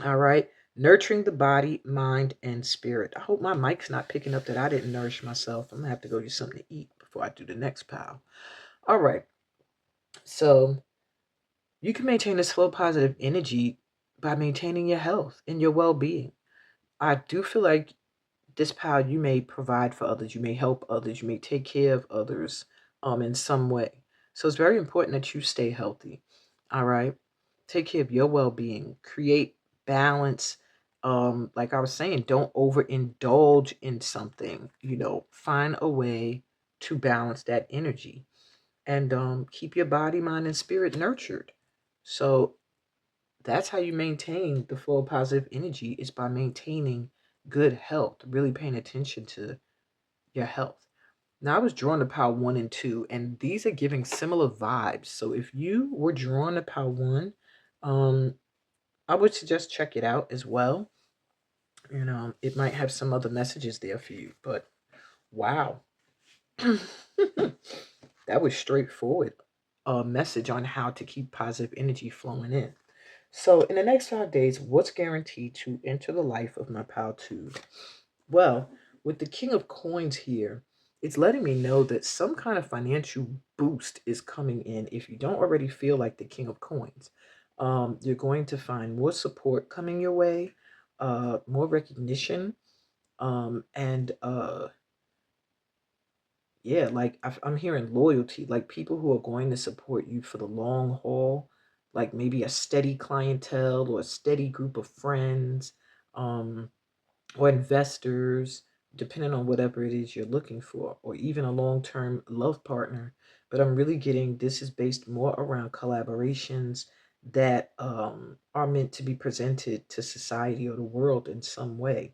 All right. Nurturing the body, mind, and spirit. I hope my mic's not picking up that I didn't nourish myself. I'm going to have to go get something to eat before I do the next pile. All right. So you can maintain this flow of positive energy by maintaining your health and your well being. I do feel like this pile, you may provide for others, you may help others, you may take care of others in some way. So it's very important that you stay healthy. All right. Take care of your well-being, create balance. Like I was saying, don't overindulge in something, find a way to balance that energy and keep your body, mind, and spirit nurtured. So that's how you maintain the flow of positive energy, is by maintaining good health, really paying attention to your health. Now, I was drawn to pile 1 and 2, and these are giving similar vibes. So if you were drawn to pile 1, um, I would suggest check it out as well. It might have some other messages there for you, but wow. That was straightforward. A message on how to keep positive energy flowing in. So, in the next 5 days, what's guaranteed to enter the life of my pal 2? Well, with the King of Coins here, it's letting me know that some kind of financial boost is coming in if you don't already feel like the King of Coins. You're going to find more support coming your way, more recognition, and yeah, like I'm hearing loyalty, like people who are going to support you for the long haul. like maybe a steady clientele or a steady group of friends, um, or investors, depending on whatever it is you're looking for, or even a long term love partner. But I'm really getting this is based more around collaborations that are meant to be presented to society or the world in some way.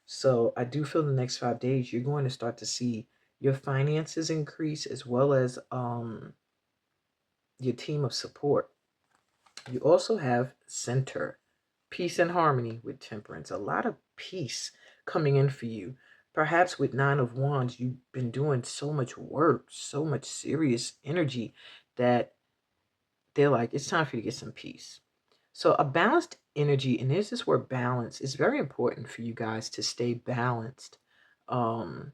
So I do feel the next 5 days you're going to start to see your finances increase as well as your team of support. You also have center, peace and harmony with temperance. A lot of peace coming in for you. Perhaps with Nine of Wands, you've been doing so much work, so much serious energy that they're like, it's time for you to get some peace. So a balanced energy, and there's this word balance, is very important for you guys to stay balanced. Um,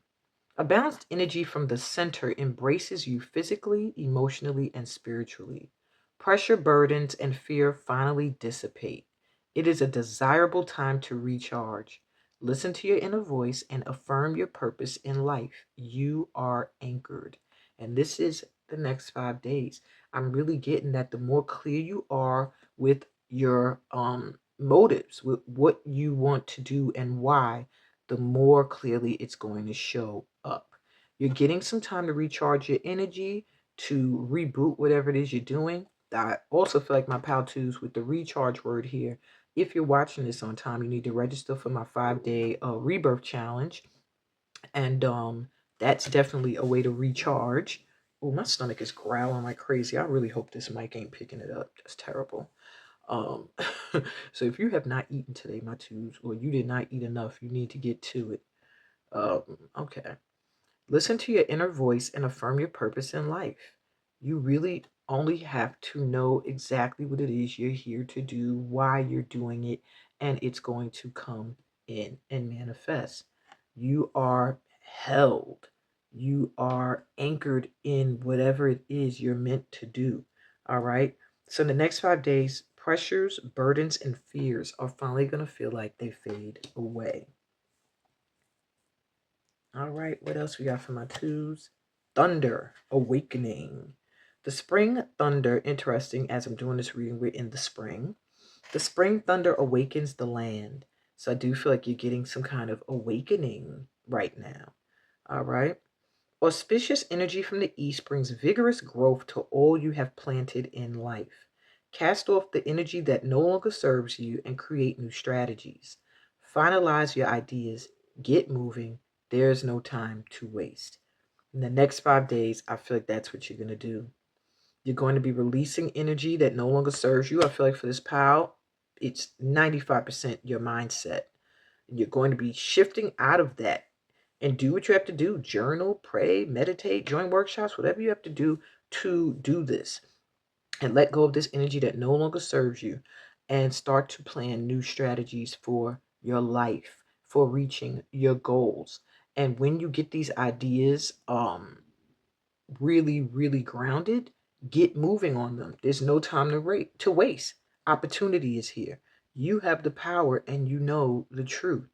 a balanced energy from the center embraces you physically, emotionally, and spiritually. Pressure, burdens, and fear finally dissipate. It is a desirable time to recharge. Listen to your inner voice and affirm your purpose in life. You are anchored. And this is the next 5 days. I'm really getting that the more clear you are with your motives, with what you want to do and why, the more clearly it's going to show up. You're getting some time to recharge your energy, to reboot whatever it is you're doing. I also feel like my pal twos with the recharge word here. If you're watching this on time, you need to register for my 5 day rebirth challenge. And that's definitely a way to recharge. Oh, my stomach is growling like crazy. I really hope this mic ain't picking it up. That's terrible. Um, so if you have not eaten today, my twos, or you did not eat enough, you need to get to it. Okay. Listen to your inner voice and affirm your purpose in life. You really only have to know exactly what it is you're here to do, why you're doing it, and it's going to come in and manifest. You are held. You are anchored in whatever it is you're meant to do. All right. So, in the next 5 days, pressures, burdens, and fears are finally going to feel like they fade away. All right, what else we got for my twos? Thunder, awakening. The spring thunder, interesting, as I'm doing this reading, we're in the spring. The spring thunder awakens the land. So I do feel like you're getting some kind of awakening right now. All right. Auspicious energy from the east brings vigorous growth to all you have planted in life. Cast off the energy that no longer serves you and create new strategies. Finalize your ideas. Get moving. There's no time to waste. In the next 5 days, I feel like that's what you're going to do. You're going to be releasing energy that no longer serves you. I feel like for this pal, it's 95% your mindset. And you're going to be shifting out of that and do what you have to do. Journal, pray, meditate, join workshops, whatever you have to do this. And let go of this energy that no longer serves you and start to plan new strategies for your life, for reaching your goals. And when you get these ideas, really, really grounded, get moving on them. There's no time to waste. Opportunity is here. You have the power and you know the truth.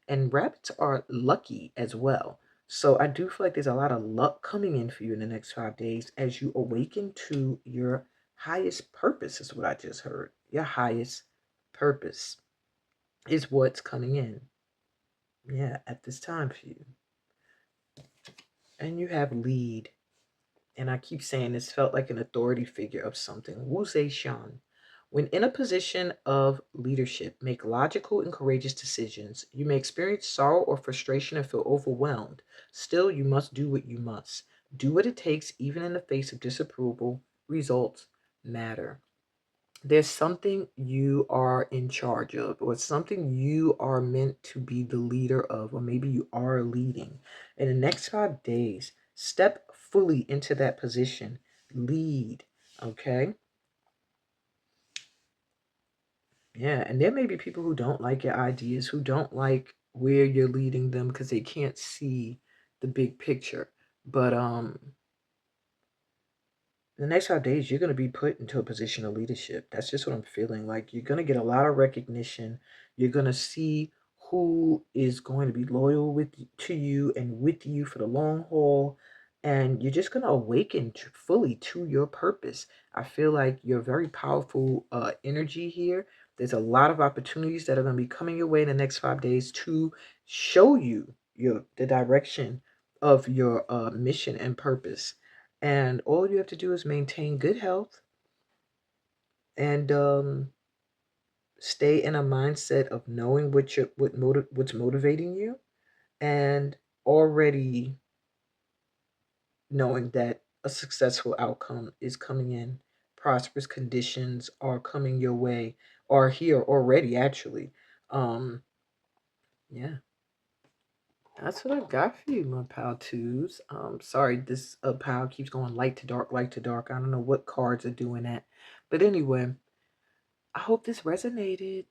And rabbits are lucky as well. So I do feel like there's a lot of luck coming in for you in the next 5 days as you awaken to your highest purpose, is what I just heard. Your highest purpose is what's coming in. Yeah, at this time for you. And you have lead. And I keep saying this, felt like an authority figure of something. Wu Zhe Shan. When in a position of leadership, make logical and courageous decisions. You may experience sorrow or frustration and feel overwhelmed. Still, you must do what you must. Do what it takes, even in the face of disapproval. Results matter. There's something you are in charge of, or something you are meant to be the leader of, or maybe you are leading. In the next 5 days, step fully into that position. Lead. Okay. Yeah. And there may be people who don't like your ideas, who don't like where you're leading them because they can't see the big picture. But the next 5 days, you're going to be put into a position of leadership. That's just what I'm feeling like. You're going to get a lot of recognition. You're going to see who is going to be loyal to you and with you for the long haul. and you're just going to awaken fully to your purpose. I feel like you're very powerful energy here. There's a lot of opportunities that are going to be coming your way in the next 5 days to show you the direction of your mission and purpose. And all you have to do is maintain good health and stay in a mindset of knowing what's motivating you, and already knowing that a successful outcome is coming in. Prosperous conditions are coming your way, are here already, actually. Yeah, that's what I've got for you, my pal twos. Sorry, this pal keeps going light to dark, light to dark. I don't know what cards are doing that. But anyway, I hope this resonated.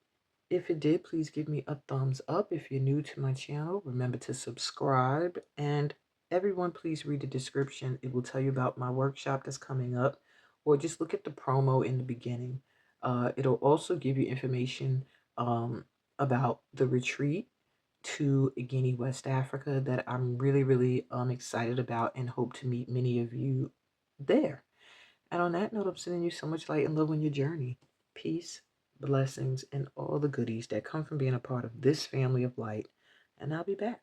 If it did, please give me a thumbs up. If you're new to my channel, remember to subscribe. And everyone, please read the description. It will tell you about my workshop that's coming up, or just look at the promo in the beginning. It'll also give you information about the retreat to Guinea, West Africa, that I'm really, really excited about, and hope to meet many of you there. And on that note, I'm sending you so much light and love on your journey. Peace, blessings, and all the goodies that come from being a part of this family of light. And I'll be back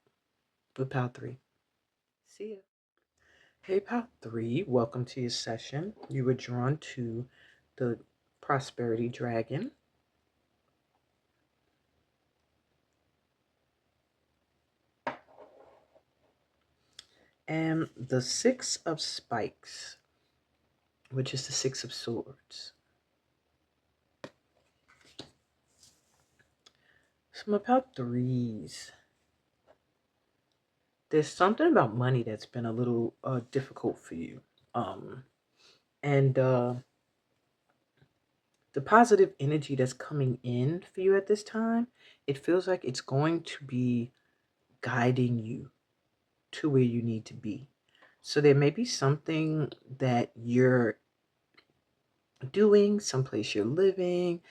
with Pal 3. See ya. Hey, Pal 3, welcome to your session. You were drawn to the Prosperity Dragon. And the Six of Spikes, which is the Six of Swords. So my Pal 3s, there's something about money that's been a little difficult for you. And the positive energy that's coming in for you at this time, it feels like it's going to be guiding you to where you need to be. So there may be something that you're doing, someplace you're living,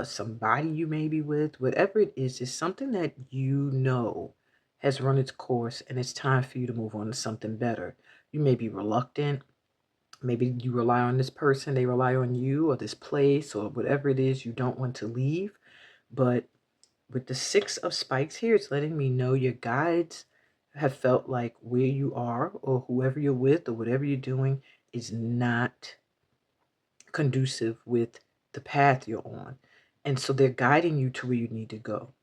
somebody you may be with, whatever it is something that you know has run its course, and it's time for you to move on to something better. You may be reluctant. Maybe you rely on this person, they rely on you, or this place, or whatever it is you don't want to leave. But with the Six of Spikes here, it's letting me know your guides have felt like where you are, or whoever you're with, or whatever you're doing, is not conducive with the path you're on. And so they're guiding you to where you need to go.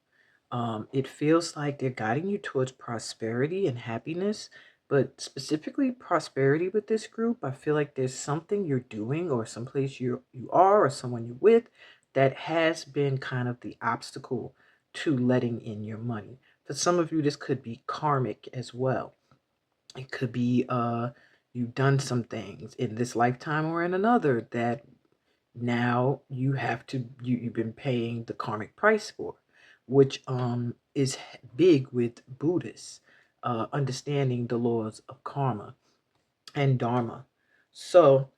It feels like they're guiding you towards prosperity and happiness, but specifically prosperity with this group. I feel like there's something you're doing, or someplace you are, or someone you're with, that has been kind of the obstacle to letting in your money. For some of you, this could be karmic as well. It could be you've done some things in this lifetime or in another that now you've been paying the karmic price for, which is big with Buddhists, understanding the laws of karma and dharma. So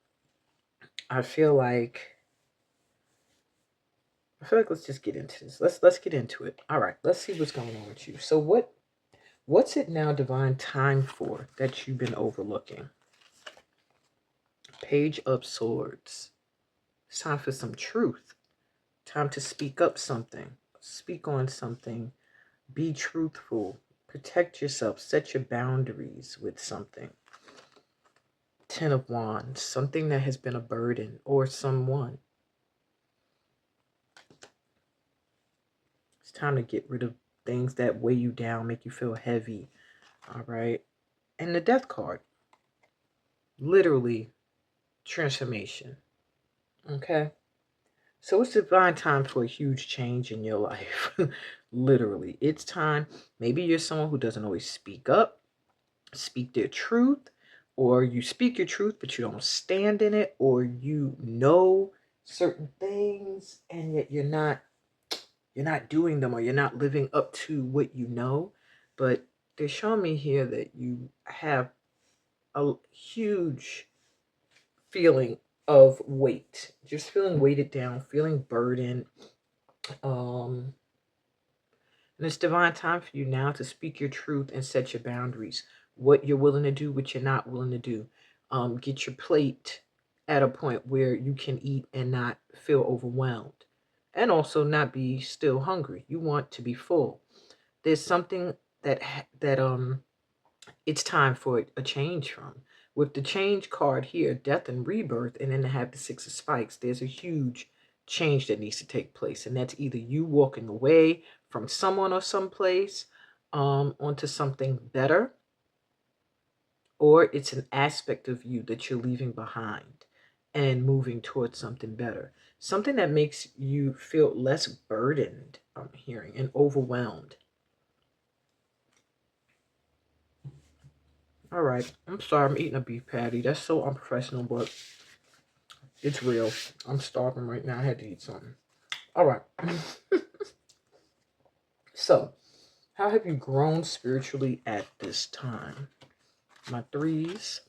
I feel like let's just get into this. Let's get into it. All right, let's see what's going on with you. So what's it now divine time for that you've been overlooking? Page of Swords. It's time for some truth. Time to speak up something. Speak on something. Be truthful. Protect yourself. Set your boundaries with something. Ten of Wands. Something that has been a burden, or someone. It's time to get rid of things that weigh you down, make you feel heavy. All right. And the Death card. Literally transformation. Okay. So it's divine time for a huge change in your life. Literally. It's time. Maybe you're someone who doesn't always speak up, speak their truth, or you speak your truth but you don't stand in it, or you know certain things and yet you're not doing them, or you're not living up to what you know. But they're showing me here that you have a huge feeling of weight, just feeling weighted down, feeling burdened. um and it's divine time for you now to speak your truth and set your boundaries what you're willing to do, what you're not willing to do. Get your plate at a point where you can eat and not feel overwhelmed, and also not be still hungry. You want to be full. There's something that it's time for a change from. With the change card here, death and rebirth, and then to have the six of spikes, there's a huge change that needs to take place. And that's either you walking away from someone or someplace onto something better, or it's an aspect of you that you're leaving behind and moving towards something better. Something that makes you feel less burdened, I'm hearing, and overwhelmed. All right. I'm sorry, I'm eating a beef patty. That's so unprofessional, but it's real. I'm starving right now. I had to eat something. All right. So, how have you grown spiritually at this time? My threes.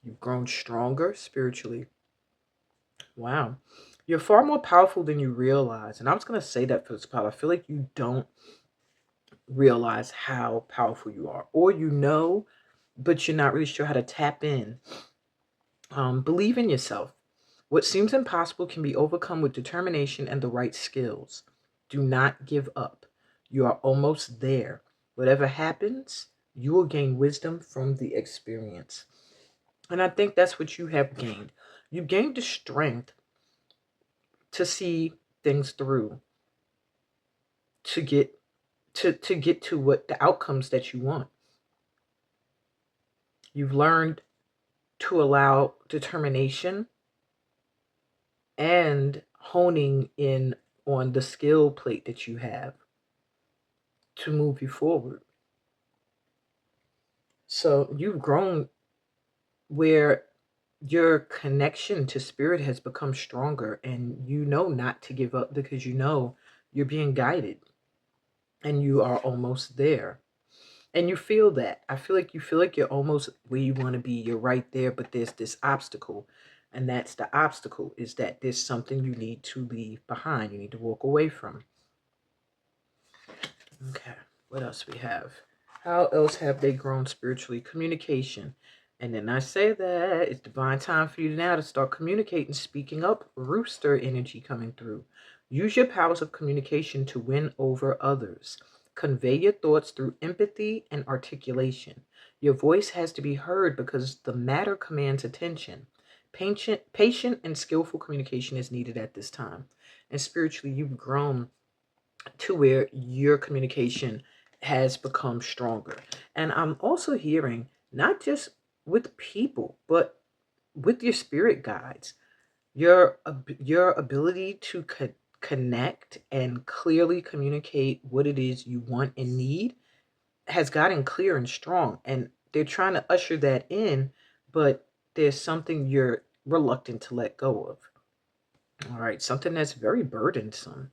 You've grown stronger spiritually. Wow. You're far more powerful than you realize. And I was going to say that for this part. I feel like you don't realize how powerful you are. Or you know, but you're not really sure how to tap in. Believe in yourself. What seems impossible can be overcome with determination and the right skills. Do not give up. You are almost there. Whatever happens, you will gain wisdom from the experience. And I think that's what you have gained. You've gained the strength to see things through, to get to what the outcomes that you want. You've learned to allow determination and honing in on the skill plate that you have to move you forward. So you've grown where your connection to spirit has become stronger, and you know not to give up because you know you're being guided and you are almost there. And you feel that. I feel like you feel like you're almost where you want to be. You're right there, but there's this obstacle. And that's the obstacle, is that there's something you need to leave behind. You need to walk away from. Okay, what else we have? How else have they grown spiritually? Communication. And then I say that it's divine time for you now to start communicating, speaking up, rooster energy coming through. Use your powers of communication to win over others. Convey your thoughts through empathy and articulation. Your voice has to be heard because the matter commands attention. Patient and skillful communication is needed at this time. And spiritually, you've grown to where your communication has become stronger. And I'm also hearing not just with people, but with your spirit guides, your ability to connect and clearly communicate what it is you want and need has gotten clear and strong. And they're trying to usher that in, but there's something you're reluctant to let go of. All right, something that's very burdensome.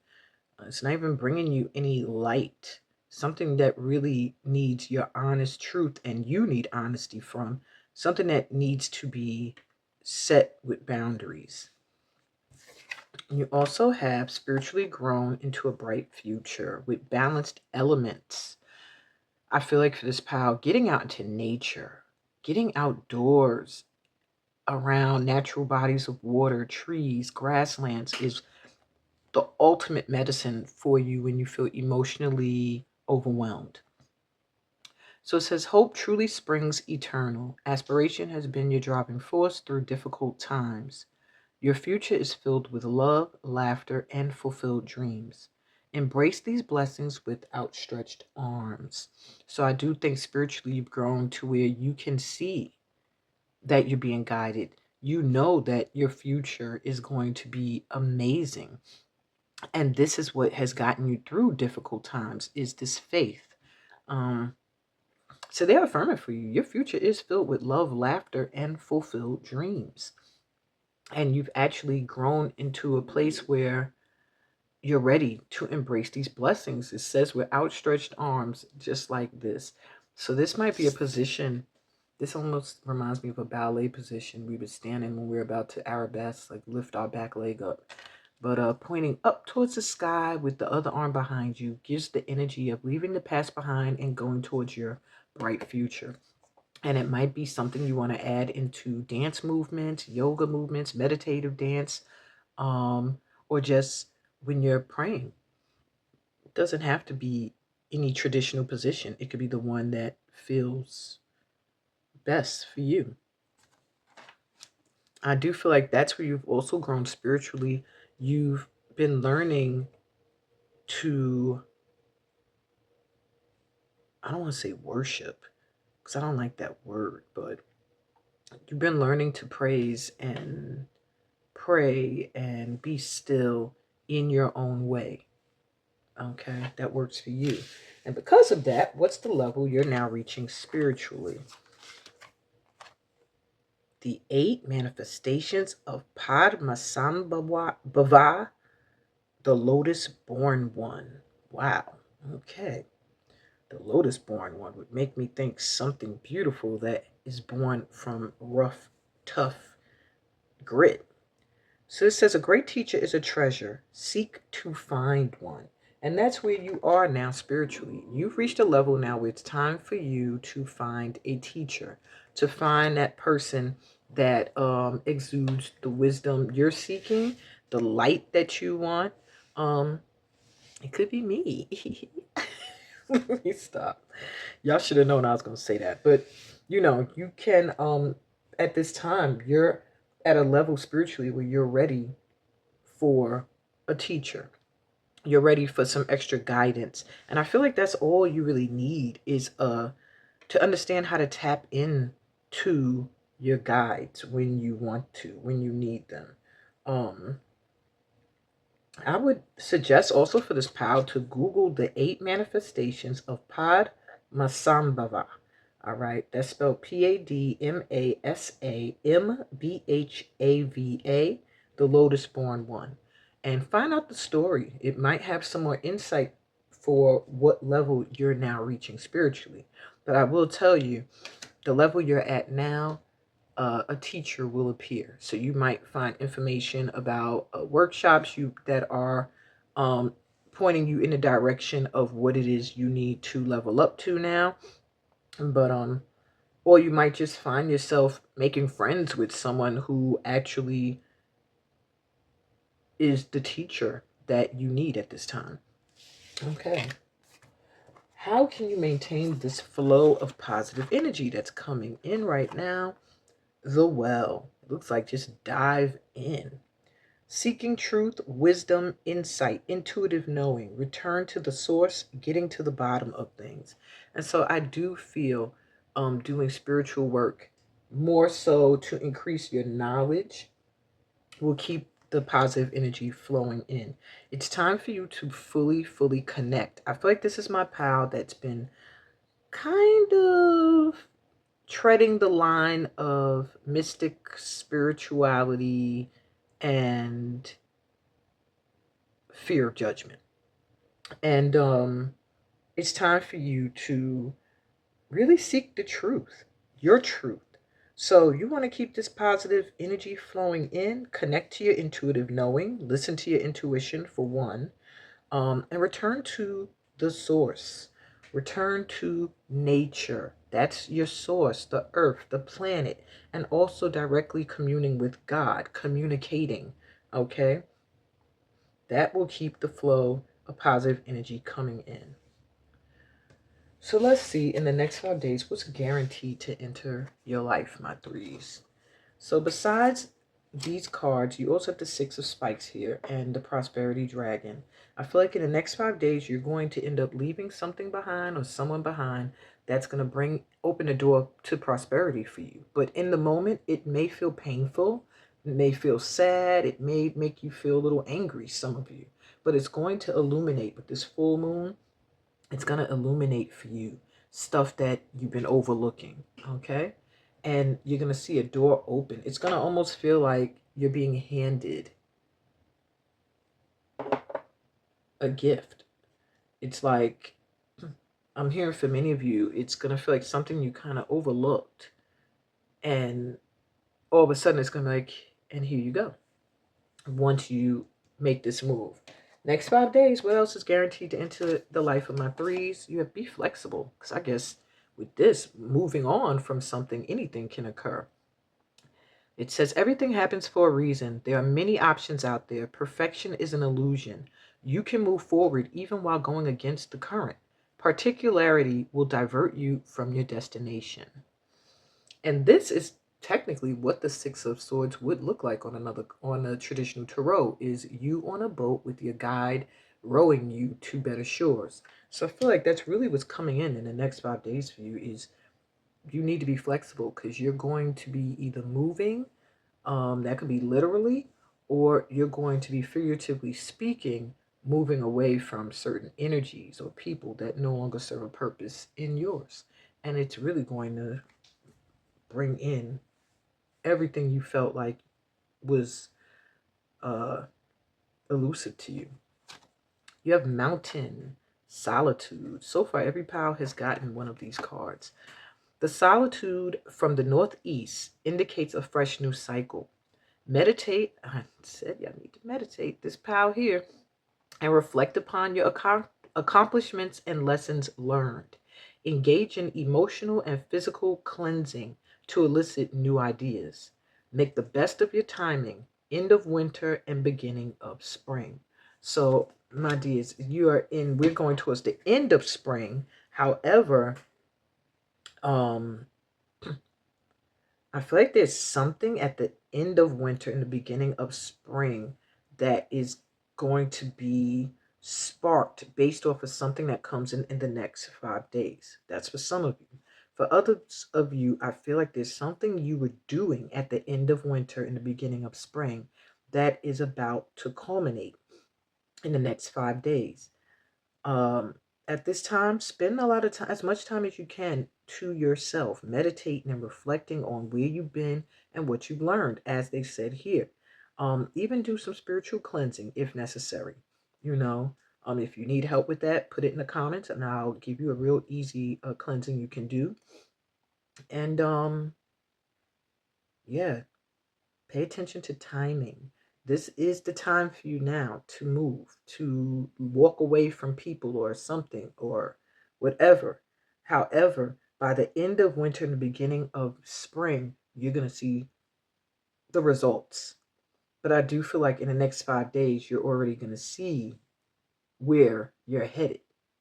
It's not even bringing you any light. Something that really needs your honest truth, and you need honesty from. Something that needs to be set with boundaries. You also have spiritually grown into a bright future with balanced elements. I feel like for this pile, getting out into nature, getting outdoors around natural bodies of water, trees, grasslands is the ultimate medicine for you when you feel emotionally overwhelmed. So it says, hope truly springs eternal. Aspiration has been your driving force through difficult times. Your future is filled with love, laughter, and fulfilled dreams. Embrace these blessings with outstretched arms. So I do think spiritually you've grown to where you can see that you're being guided. You know that your future is going to be amazing. And this is what has gotten you through difficult times, is this faith. Um, so they're affirming for you. Your future is filled with love, laughter, and fulfilled dreams. And you've actually grown into a place where you're ready to embrace these blessings. It says with outstretched arms, just like this. So this might be a position. This almost reminds me of a ballet position we would stand in when we're about to arabesque, like lift our back leg up. But pointing up towards the sky with the other arm behind you gives the energy of leaving the past behind and going towards your bright future. And it might be something you want to add into dance movements, yoga movements, meditative dance, or just when you're praying. It doesn't have to be any traditional position. It could be the one that feels best for you. I do feel like that's where you've also grown spiritually. You've been learning to, I don't want to say worship, because I don't like that word, but you've been learning to praise and pray and be still in your own way. Okay, that works for you. And because of that, what's the level you're now reaching spiritually? The 8 manifestations of Padmasambhava, the lotus born one. Wow. Okay. The lotus born one would make me think something beautiful that is born from rough, tough grit. So it says a great teacher is a treasure. Seek to find one. And that's where you are now spiritually. You've reached a level now where it's time for you to find a teacher, to find that person that exudes the wisdom you're seeking, the light that you want. It could be me. Let me stop. Y'all should have known I was going to say that. But, you can, at this time, you're at a level spiritually where you're ready for a teacher. You're ready for some extra guidance. And I feel like that's all you really need is to understand how to tap in to your guides when you want to, when you need them. Um, I would suggest also for this pal to Google the 8 manifestations of Padmasambhava. All right, that's spelled Padmasambhava, the lotus born one. And find out the story. It might have some more insight for what level you're now reaching spiritually. But I will tell you, the level you're at now, a teacher will appear. So you might find information about workshops that are um, pointing you in the direction of what it is you need to level up to now. But or you might just find yourself making friends with someone who actually is the teacher that you need at this time. Okay. How can you maintain this flow of positive energy that's coming in right now? The well. It looks like just dive in. Seeking truth, wisdom, insight, intuitive knowing, return to the source, getting to the bottom of things. And so I do feel doing spiritual work more so to increase your knowledge will keep the positive energy flowing in. It's time for you to fully connect. I feel like this is my pal that's been kind of treading the line of mystic spirituality and fear of judgment. And it's time for you to really seek the truth, your truth. So you want to keep this positive energy flowing in, connect to your intuitive knowing, listen to your intuition for one, and return to the source. Return to nature. That's your source, the earth, the planet, and also directly communing with God, communicating. Okay? That will keep the flow of positive energy coming in. So let's see in the next 5 days what's guaranteed to enter your life, my threes. So besides these cards, you also have the 6 of Spikes here and the Prosperity Dragon. I feel like in the next 5 days, you're going to end up leaving something behind or someone behind that's going to open the door to prosperity for you. But in the moment, it may feel painful. It may feel sad. It may make you feel a little angry, some of you. But it's going to illuminate with this full moon. It's going to illuminate for you stuff that you've been overlooking, okay? And you're going to see a door open. It's going to almost feel like you're being handed a gift. It's like, I'm hearing for many of you, it's going to feel like something you kind of overlooked. And all of a sudden, it's going to be like, and here you go. Once you make this move. Next 5 days, what else is guaranteed to enter the life of my threes? You have to be flexible. Because I guess with this, moving on from something, anything can occur. It says everything happens for a reason. There are many options out there. Perfection is an illusion. You can move forward even while going against the current. Particularity will divert you from your destination. And this is technically what the Six of Swords would look like on a traditional tarot, is you on a boat with your guide rowing you to better shores. So I feel like that's really what's coming in the next 5 days for you, is you need to be flexible, because you're going to be either moving, that could be literally, or you're going to be figuratively speaking, moving away from certain energies or people that no longer serve a purpose in yours. And it's really going to bring in everything you felt like was uh, elusive to you. You have mountain, solitude. So far, every pile has gotten one of these cards. The solitude from the northeast indicates a fresh new cycle. Meditate. I said y'all need to meditate. This pile here, and reflect upon your accomplishments and lessons learned. Engage in emotional and physical cleansing to elicit new ideas. Make the best of your timing, end of winter and beginning of spring. So, my dears, we're going towards the end of spring. However, I feel like there's something at the end of winter and the beginning of spring that is going to be sparked based off of something that comes in the next 5 days. That's for some of you. For others of you, I feel like there's something you were doing at the end of winter and the beginning of spring that is about to culminate in the next 5 days. um at this time, spend a lot of time, as much time as you can, to yourself, meditating and reflecting on where you've been and what you've learned, as they said here. Even do some spiritual cleansing if necessary. you know if you need help with that, put it in the comments and I'll give you a real easy cleansing you can do. And yeah, pay attention to timing. This is the time for you now to move, to walk away from people or something or whatever. However, by the end of winter and the beginning of spring, you're going to see the results. But I do feel like in the next 5 days, you're already going to see where you're headed.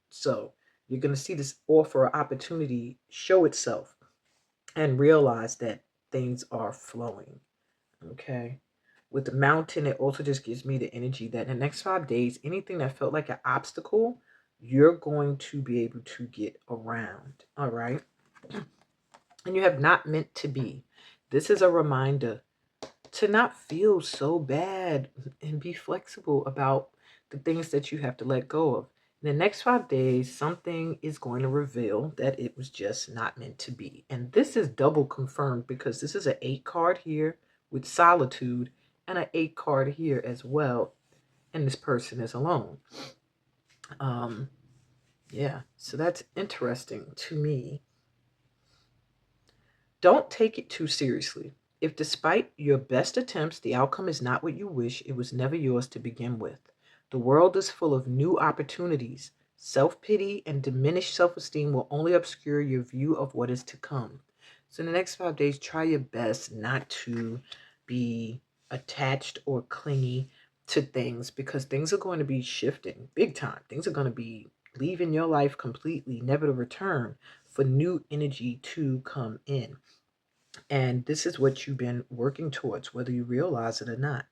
So you're going to see this offer or opportunity show itself and realize that things are flowing. Okay. With the mountain, it also just gives me the energy that in the next 5 days, anything that felt like an obstacle, you're going to be able to get around. All right. And you have not meant to be. This is a reminder to not feel so bad and be flexible about the things that you have to let go of. In the next 5 days, something is going to reveal that it was just not meant to be. And this is double confirmed because this is an 8 card here with solitude and an 8 card here as well. And this person is alone. Yeah, so that's interesting to me. Don't take it too seriously. If despite your best attempts, the outcome is not what you wish, it was never yours to begin with. The world is full of new opportunities. Self-pity and diminished self-esteem will only obscure your view of what is to come. So in the next 5 days, try your best not to be attached or clingy to things, because things are going to be shifting big time. Things are going to be leaving your life completely, never to return, for new energy to come in. And this is what you've been working towards, whether you realize it or not.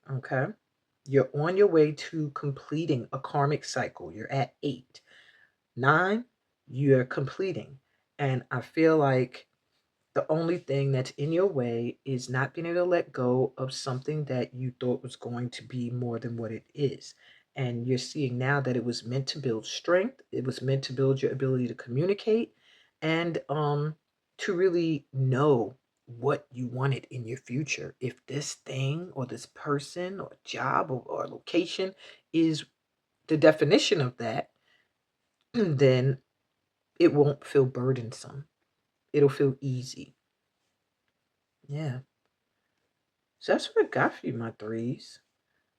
Okay. You're on your way to completing a karmic cycle. You're at 8. 9, you're completing. And I feel like the only thing that's in your way is not being able to let go of something that you thought was going to be more than what it is. And you're seeing now that it was meant to build strength. It was meant to build your ability to communicate and to really know what you wanted in your future. If this thing or this person or job or location is the definition of that, then it won't feel burdensome. It'll feel easy. Yeah. So that's what I got for you, my threes.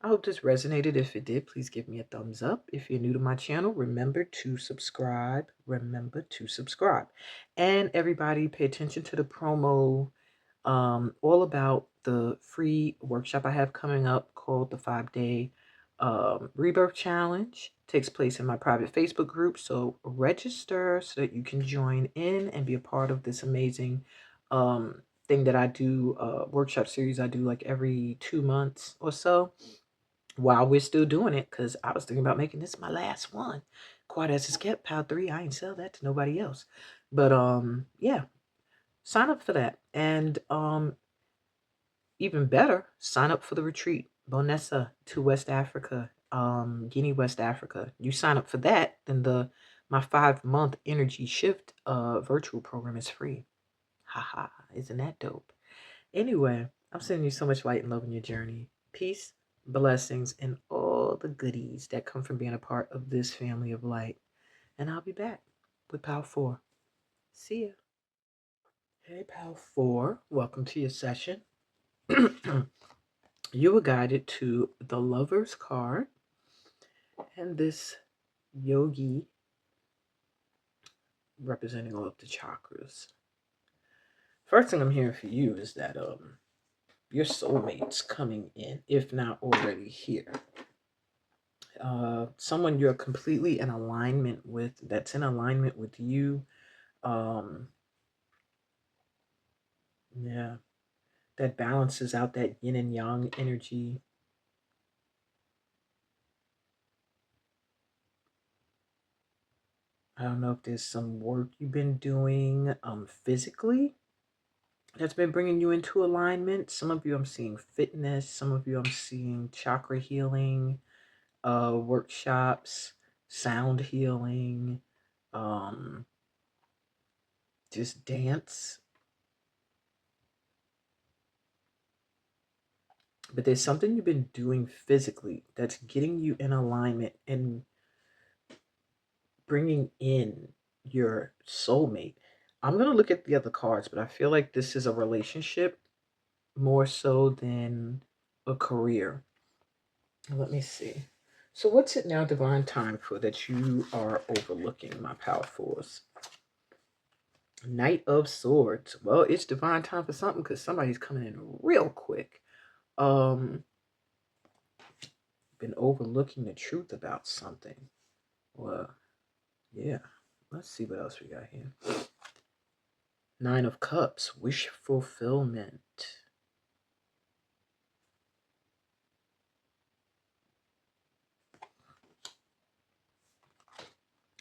I hope this resonated. If it did, please give me a thumbs up. If you're new to my channel, remember to subscribe. Remember to subscribe. And everybody, pay attention to the promo, all about the free workshop I have coming up called the 5-day Rebirth Challenge. Takes place in my private Facebook group. So register so that you can join in and be a part of this amazing thing that I do, workshop series I do like every 2 months or so while we're still doing it, because I was thinking about making this my last one. Quiet as it's kept, Pal 3. I ain't sell that to nobody else. But yeah, sign up for that. And even better, sign up for the retreat. Bonessa to West Africa, Guinea, West Africa. You sign up for that, then my 5-month energy shift virtual program is free. Haha, isn't that dope? Anyway, I'm sending you so much light and love in your journey. Peace, blessings, and all the goodies that come from being a part of this family of light. And I'll be back with Power 4. See ya. Hey, Power 4. Welcome to your session. You were guided to the Lover's card and this yogi representing all of the chakras. First thing I'm hearing for you is that your soulmate's coming in, if not already here. Someone you're completely in alignment with, that's in alignment with you. Yeah, that balances out that yin and yang energy. I don't know if there's some work you've been doing physically that's been bringing you into alignment. Some of you I'm seeing fitness, some of you I'm seeing chakra healing, workshops, sound healing, just dance. But there's something you've been doing physically that's getting you in alignment and bringing in your soulmate. I'm going to look at the other cards, but I feel like this is a relationship more so than a career. Let me see. So what's it now divine time for that you are overlooking, my Power Fours? Knight of Swords. Well, it's divine time for something because somebody's coming in real quick. Been overlooking the truth about something. Well, yeah. Let's see what else we got here. 9 of Cups. Wish fulfillment.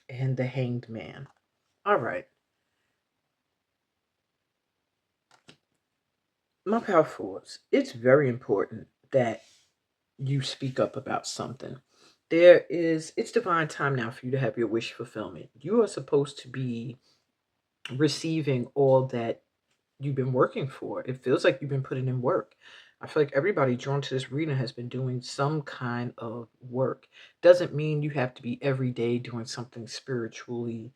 And the Hanged Man. All right. My Power Fours. It's very important that you speak up about something. It's divine time now for you to have your wish fulfillment. You are supposed to be receiving all that you've been working for. It feels like you've been putting in work. I feel like everybody drawn to this reading has been doing some kind of work. Doesn't mean you have to be every day doing something spiritually,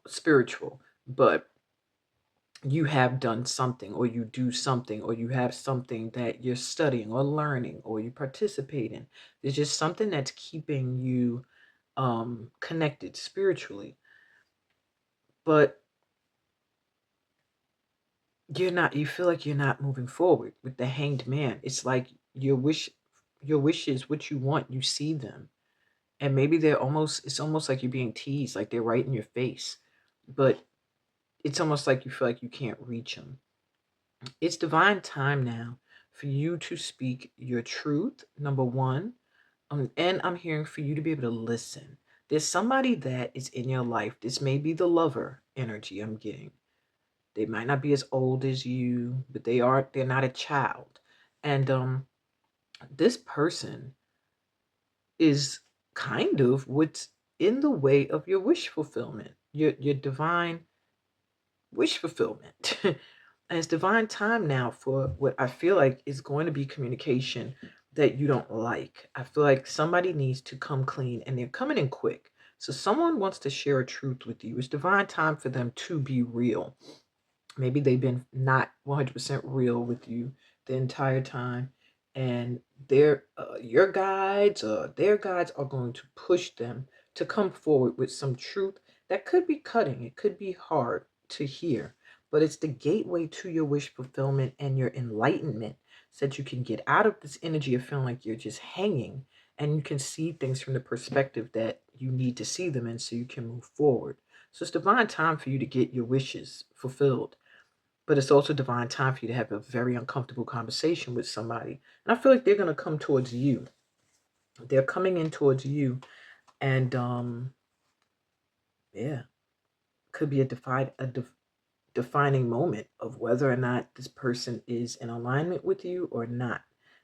spiritual, but you have done something, or you do something, or you have something that you're studying or learning or you participate in. There's just something that's keeping you connected spiritually. But you feel like you're not moving forward with the Hanged Man. It's like your wishes, what you want, you see them. And maybe it's almost like you're being teased, like they're right in your face. But it's almost like you feel like you can't reach them. It's divine time now for you to speak your truth, number one. And I'm hearing for you to be able to listen. There's somebody that is in your life. This may be the lover energy I'm getting. They might not be as old as you, but they're not a child. And this person is kind of what's in the way of your wish fulfillment, your divine wish fulfillment. And it's divine time now for what I feel like is going to be communication that you don't like. I feel like somebody needs to come clean and they're coming in quick. So someone wants to share a truth with you. It's divine time for them to be real. Maybe they've been not 100% real with you the entire time. and their your guides or their guides are going to push them to come forward with some truth that could be cutting, it could be hard to hear, but it's the gateway to your wish fulfillment and your enlightenment, so that you can get out of this energy of feeling like you're just hanging, and you can see things from the perspective that you need to see them in, so you can move forward. So it's divine time for you to get your wishes fulfilled, but it's also divine time for you to have a very uncomfortable conversation with somebody. And I feel like they're going to come towards you. They're coming in towards you. And yeah, could be defining moment of whether or not this person is in alignment with you or not.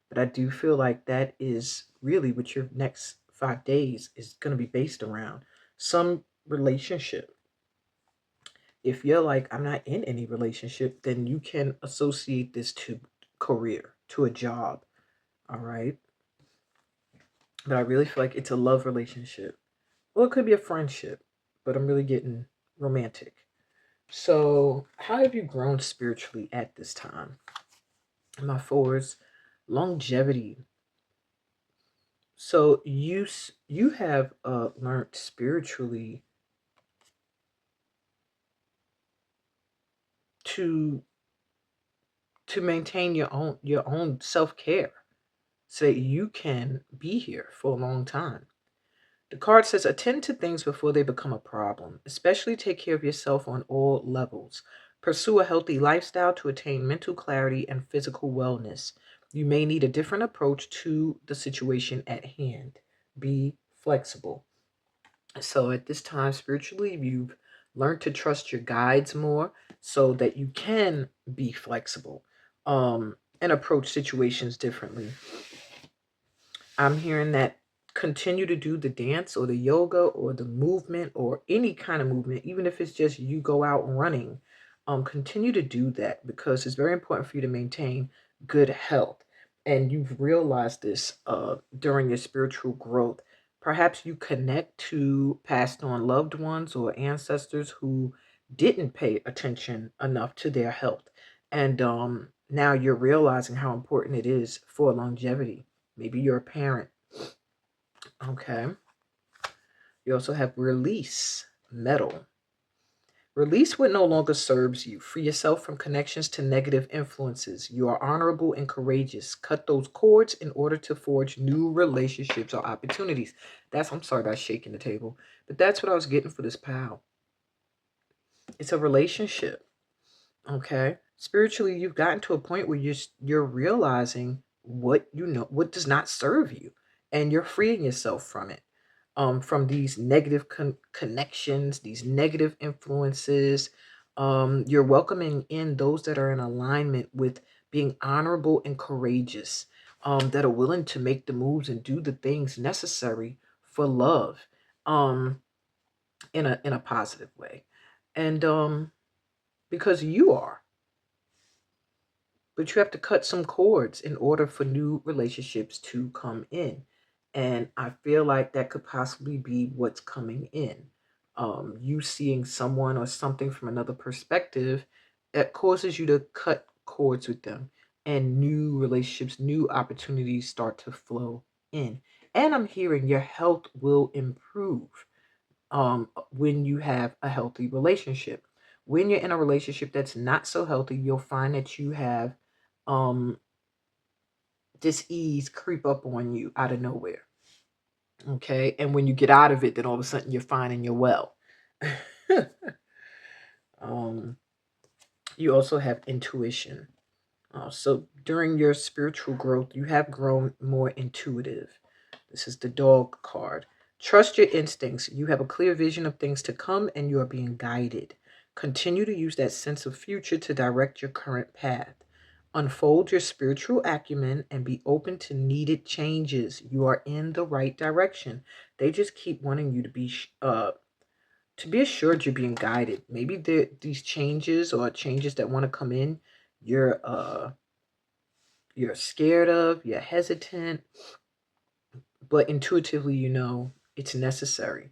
But I do feel like that is really what your next 5 days is going to be based around. Some relationship. If you're like, I'm not in any relationship, then you can associate this to career, to a job. All right. But I really feel like it's a love relationship. Well, it could be a friendship, but I'm really getting romantic. So, how have you grown spiritually at this time? My fours, longevity. So you have learned spiritually to maintain your own self care, so that you can be here for a long time. The card says attend to things before they become a problem, especially take care of yourself on all levels. Pursue a healthy lifestyle to attain mental clarity and physical wellness. You may need a different approach to the situation at hand. Be flexible. So at this time, spiritually, you've learned to trust your guides more, so that you can be flexible and approach situations differently. I'm hearing that continue to do the dance or the yoga or the movement or any kind of movement, even if it's just you go out running. Continue to do that, because it's very important for you to maintain good health. And you've realized this during your spiritual growth. Perhaps you connect to passed on loved ones or ancestors who didn't pay attention enough to their health. And now you're realizing how important it is for longevity. Maybe you're a parent. Okay. You also have release, metal. Release what no longer serves you. Free yourself from connections to negative influences. You are honorable and courageous. Cut those cords in order to forge new relationships or opportunities. I'm sorry about shaking the table, but that's what I was getting for this pal. It's a relationship. Okay. Spiritually, you've gotten to a point where you're realizing what you know, what does not serve you, and you're freeing yourself from it, from these negative connections, these negative influences. You're welcoming in those that are in alignment with being honorable and courageous, that are willing to make the moves and do the things necessary for love, um, in a positive way, and because you are. But you have to cut some cords in order for new relationships to come in. And I feel like that could possibly be what's coming in. You seeing someone or something from another perspective that causes you to cut cords with them, and new relationships, new opportunities start to flow in. And I'm hearing your health will improve when you have a healthy relationship. When you're in a relationship that's not so healthy, you'll find that you have um, dis-ease creep up on you out of nowhere. Okay. And when you get out of it, then all of a sudden you're fine and you're well. um, you also have intuition. So during your spiritual growth, you have grown more intuitive. This is the dog card. Trust your instincts. You have a clear vision of things to come and you are being guided. Continue to use that sense of future to direct your current path. Unfold your spiritual acumen and be open to needed changes. You are in the right direction. They just keep wanting you to be assured you're being guided. Maybe these changes or changes that want to come in, you're scared of, you're hesitant, but intuitively you know it's necessary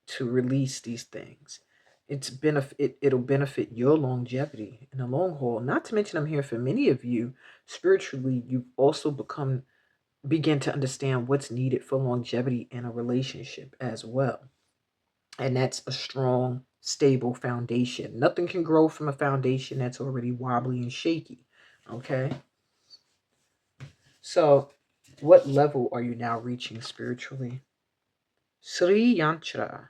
to release these things. It'll benefit your longevity in the long haul. Not to mention, I'm here for many of you spiritually. You've also begin to understand what's needed for longevity in a relationship as well. And that's a strong, stable foundation. Nothing can grow from a foundation that's already wobbly and shaky. Okay? So, what level are you now reaching spiritually? Sri Yantra,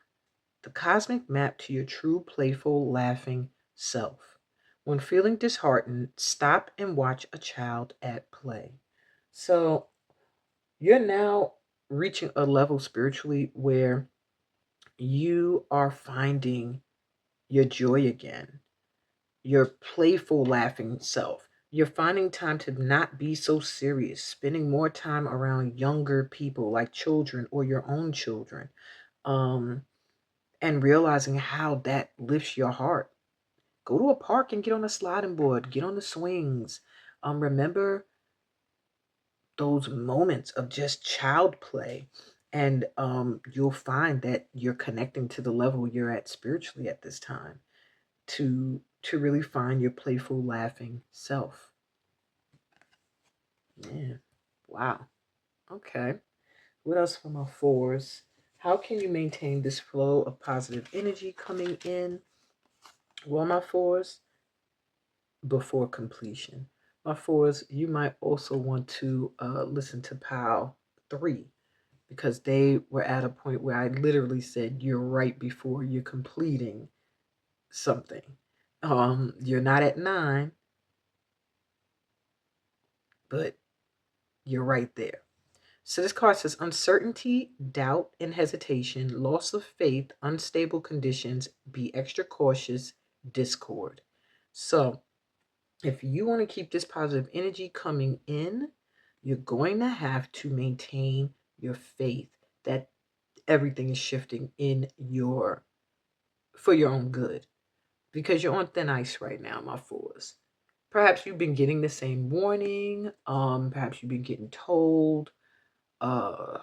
the cosmic map to your true, playful, laughing self. When feeling disheartened, stop and watch a child at play. So, you're now reaching a level spiritually where you are finding your joy again, your playful, laughing self. You're finding time to not be so serious, spending more time around younger people like children or your own children, um, and realizing how that lifts your heart. Go to a park and get on a sliding board, get on the swings. Remember those moments of just child play, and you'll find that you're connecting to the level you're at spiritually at this time to really find your playful, laughing self. Yeah. Wow. Okay. What else for my fours? How can you maintain this flow of positive energy coming in? Well, my fours, before completion. My fours, you might also want to listen to PAL 3, because they were at a point where I literally said you're right before you're completing something. You're not at 9, but you're right there. So this card says uncertainty, doubt, and hesitation, loss of faith, unstable conditions, be extra cautious, discord. So if you want to keep this positive energy coming in, you're going to have to maintain your faith that everything is shifting in for your own good, because you're on thin ice right now, my fours. Perhaps you've been getting the same warning. Perhaps you've been getting told. Uh,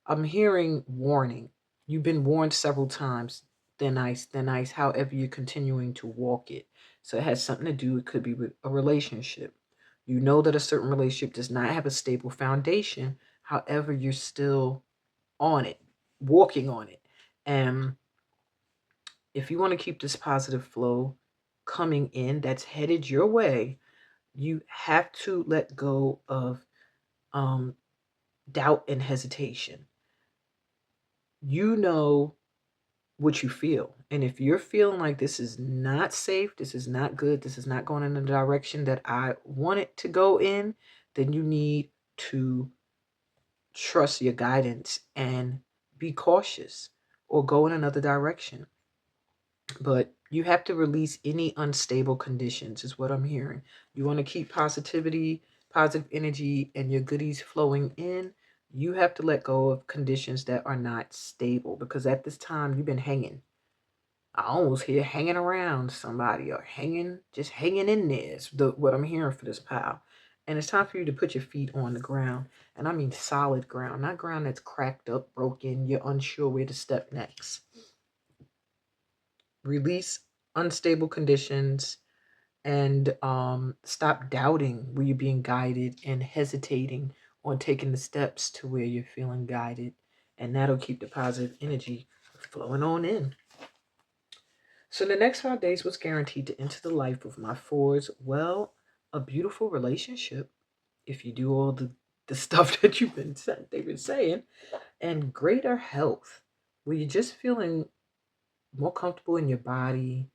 I'm hearing warning. You've been warned several times. Thin ice, thin ice. However, you're continuing to walk it. So it has something to do. It could be with a relationship. You know that a certain relationship does not have a stable foundation. However, you're still on it, walking on it. And if you want to keep this positive flow coming in that's headed your way, you have to let go of um, doubt and hesitation. You know what you feel. And if you're feeling like this is not safe, this is not good, this is not going in the direction that I want it to go in, then you need to trust your guidance and be cautious or go in another direction. But you have to release any unstable conditions, is what I'm hearing. You want to keep positivity, positive energy, and your goodies flowing in. You have to let go of conditions that are not stable, because at this time you've been hanging. I almost hear hanging around somebody or just hanging in there is what I'm hearing for this pile. And it's time for you to put your feet on the ground. And I mean solid ground, not ground that's cracked up, broken. You're unsure where to step next. Release unstable conditions and stop doubting where you're being guided and hesitating on taking the steps to where you're feeling guided. And that'll keep the positive energy flowing on in. So the next 5 days was guaranteed to enter the life of my fours. Well, a beautiful relationship, if you do all the stuff that they've been saying, and greater health, where you're just feeling more comfortable in your body,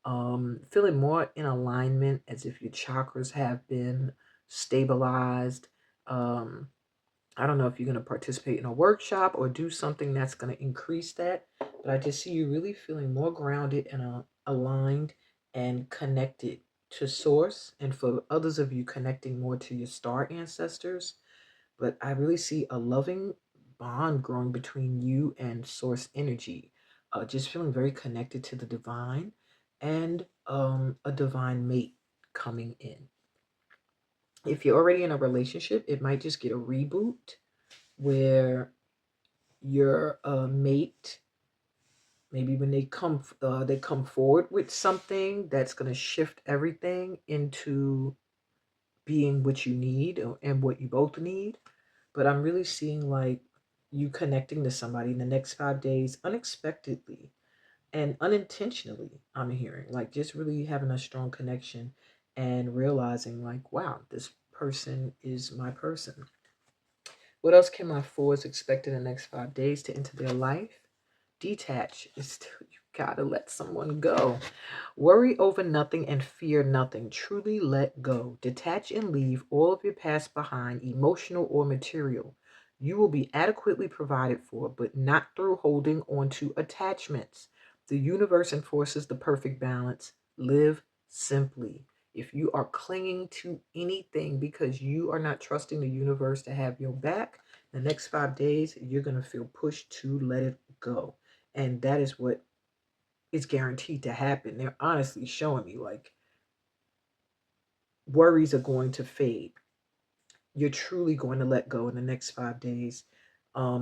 feeling more in alignment, as if your chakras have been stabilized. I don't know if you're going to participate in a workshop or do something that's going to increase that, but I just see you really feeling more grounded and aligned and connected to source, and for others of you connecting more to your star ancestors. But I really see a loving bond growing between you and source energy, just feeling very connected to the divine, and a divine mate coming in. If you're already in a relationship, it might just get a reboot where your mate Maybe when they come forward with something that's going to shift everything into being what you need and what you both need. But I'm really seeing like you connecting to somebody in the next 5 days unexpectedly and unintentionally. I'm hearing like just really having a strong connection and realizing like, wow, this person is my person. What else can my fours expect in the next 5 days to enter their life? Detach. It's you gotta let someone go. Worry over nothing and fear nothing. Truly let go. Detach and leave all of your past behind, emotional or material. You will be adequately provided for, but not through holding on to attachments. The universe enforces the perfect balance. Live simply. If you are clinging to anything because you are not trusting the universe to have your back, the next 5 days, you're going to feel pushed to let it go. And that is what is guaranteed to happen. They're honestly showing me like worries are going to fade. You're truly going to let go in the next 5 days,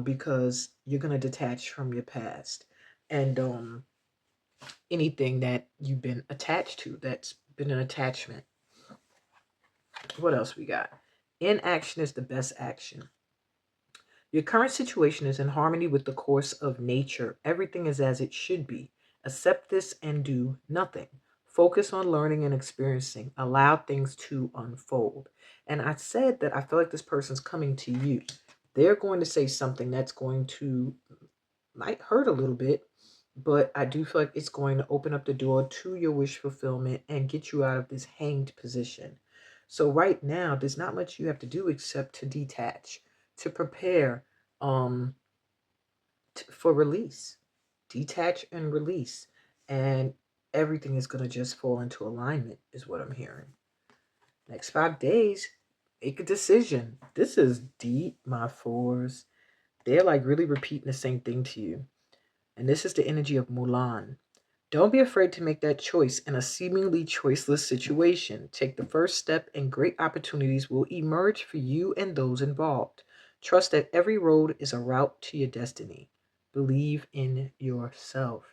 because you're going to detach from your past and anything that you've been attached to that's been an attachment. What else we got? Inaction is the best action. Your current situation is in harmony with the course of nature. Everything is as it should be. Accept this and do nothing. Focus on learning and experiencing. Allow things to unfold. And I said that I feel like this person's coming to you. They're going to say something that's going to might hurt a little bit, but I do feel like it's going to open up the door to your wish fulfillment and get you out of this hanged position. So right now, there's not much you have to do except to detach, to prepare um, for release. Detach and release. And everything is going to just fall into alignment, is what I'm hearing. Next 5 days, make a decision. This is deep, my fours. They're like really repeating the same thing to you. And this is the energy of Mulan. Don't be afraid to make that choice in a seemingly choiceless situation. Take the first step, and great opportunities will emerge for you and those involved. Trust that every road is a route to your destiny. Believe in yourself.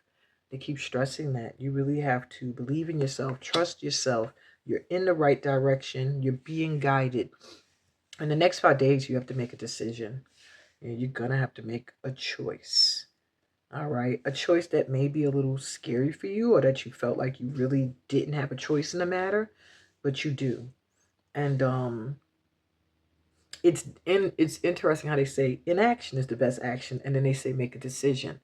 They keep stressing that. You really have to believe in yourself, trust yourself. You're in the right direction, you're being guided. In the next 5 days, you have to make a decision. You're going to have to make a choice. All right. A choice that may be a little scary for you or that you felt like you really didn't have a choice in the matter, but you do. And it's interesting how they say inaction is the best action and then they say make a decision.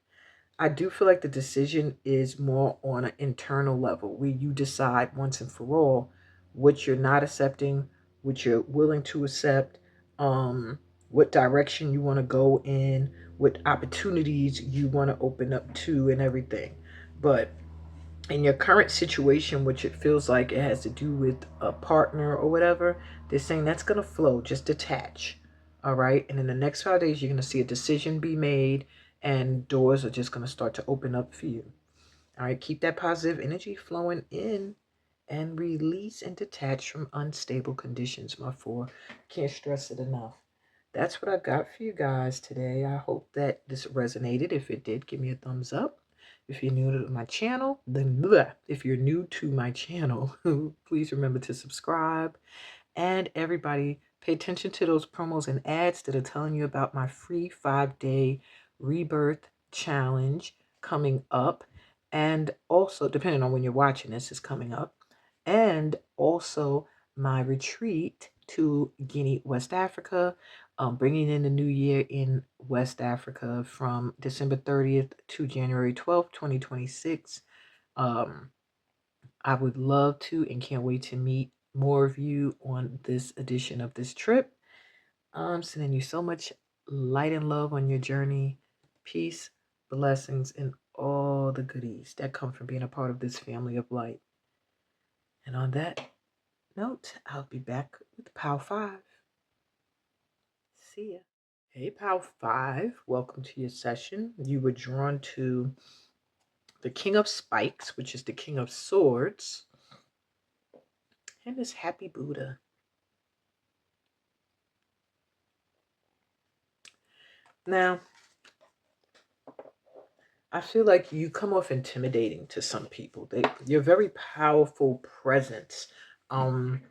I do feel like the decision is more on an internal level where you decide once and for all what you're not accepting, what you're willing to accept, what direction you want to go in, what opportunities you want to open up to, and everything. But in your current situation, which it feels like it has to do with a partner or whatever, they're saying that's going to flow, just detach. All right. And in the next 5 days, you're going to see a decision be made and doors are just going to start to open up for you. All right. Keep that positive energy flowing in and release and detach from unstable conditions, my four. Can't stress it enough. That's what I got for you guys today. I hope that this resonated. If it did, give me a thumbs up. If you're new to my channel, then if you're new to my channel, please remember to subscribe. And everybody, pay attention to those promos and ads that are telling you about my free 5-day rebirth challenge coming up. And also, depending on when you're watching this, is coming up. And also my retreat to Guinea, West Africa, bringing in the new year in West Africa from December 30th to January 12th, 2026. Um, I would love to and can't wait to meet more of you on this edition of this trip. I'm sending you so much light and love on your journey, peace, blessings, and all the goodies that come from being a part of this family of light. And on that note, I'll be back with Pow 5. See ya. Hey, Pow 5. Welcome to your session. You were drawn to the King of Spikes, which is the King of Swords, and this Happy Buddha. Now, I feel like you come off intimidating to some people. You're very powerful presence. Um,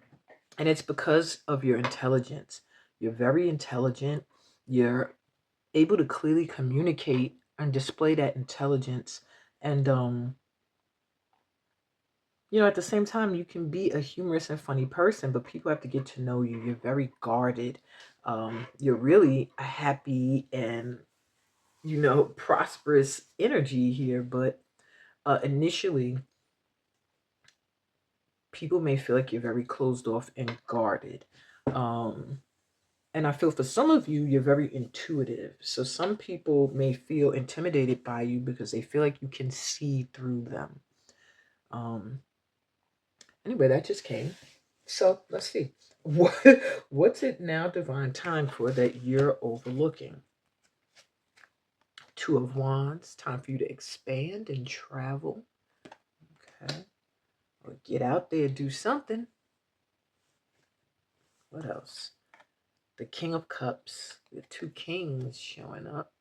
and it's because of your intelligence. You're very intelligent. You're able to clearly communicate and display that intelligence. And at the same time, you can be a humorous and funny person, but people have to get to know you. You're very guarded. You're really a happy and prosperous energy here, but initially people may feel like you're very closed off and guarded. Um, and I feel for some of you, you're very intuitive. So some people may feel intimidated by you because they feel like you can see through them. Um, anyway, that just came. So let's see. What's it now divine time for that you're overlooking? Two of Wands, time for you to expand and travel. Okay. Or get out there, do something. What else? The King of Cups, the two kings showing up.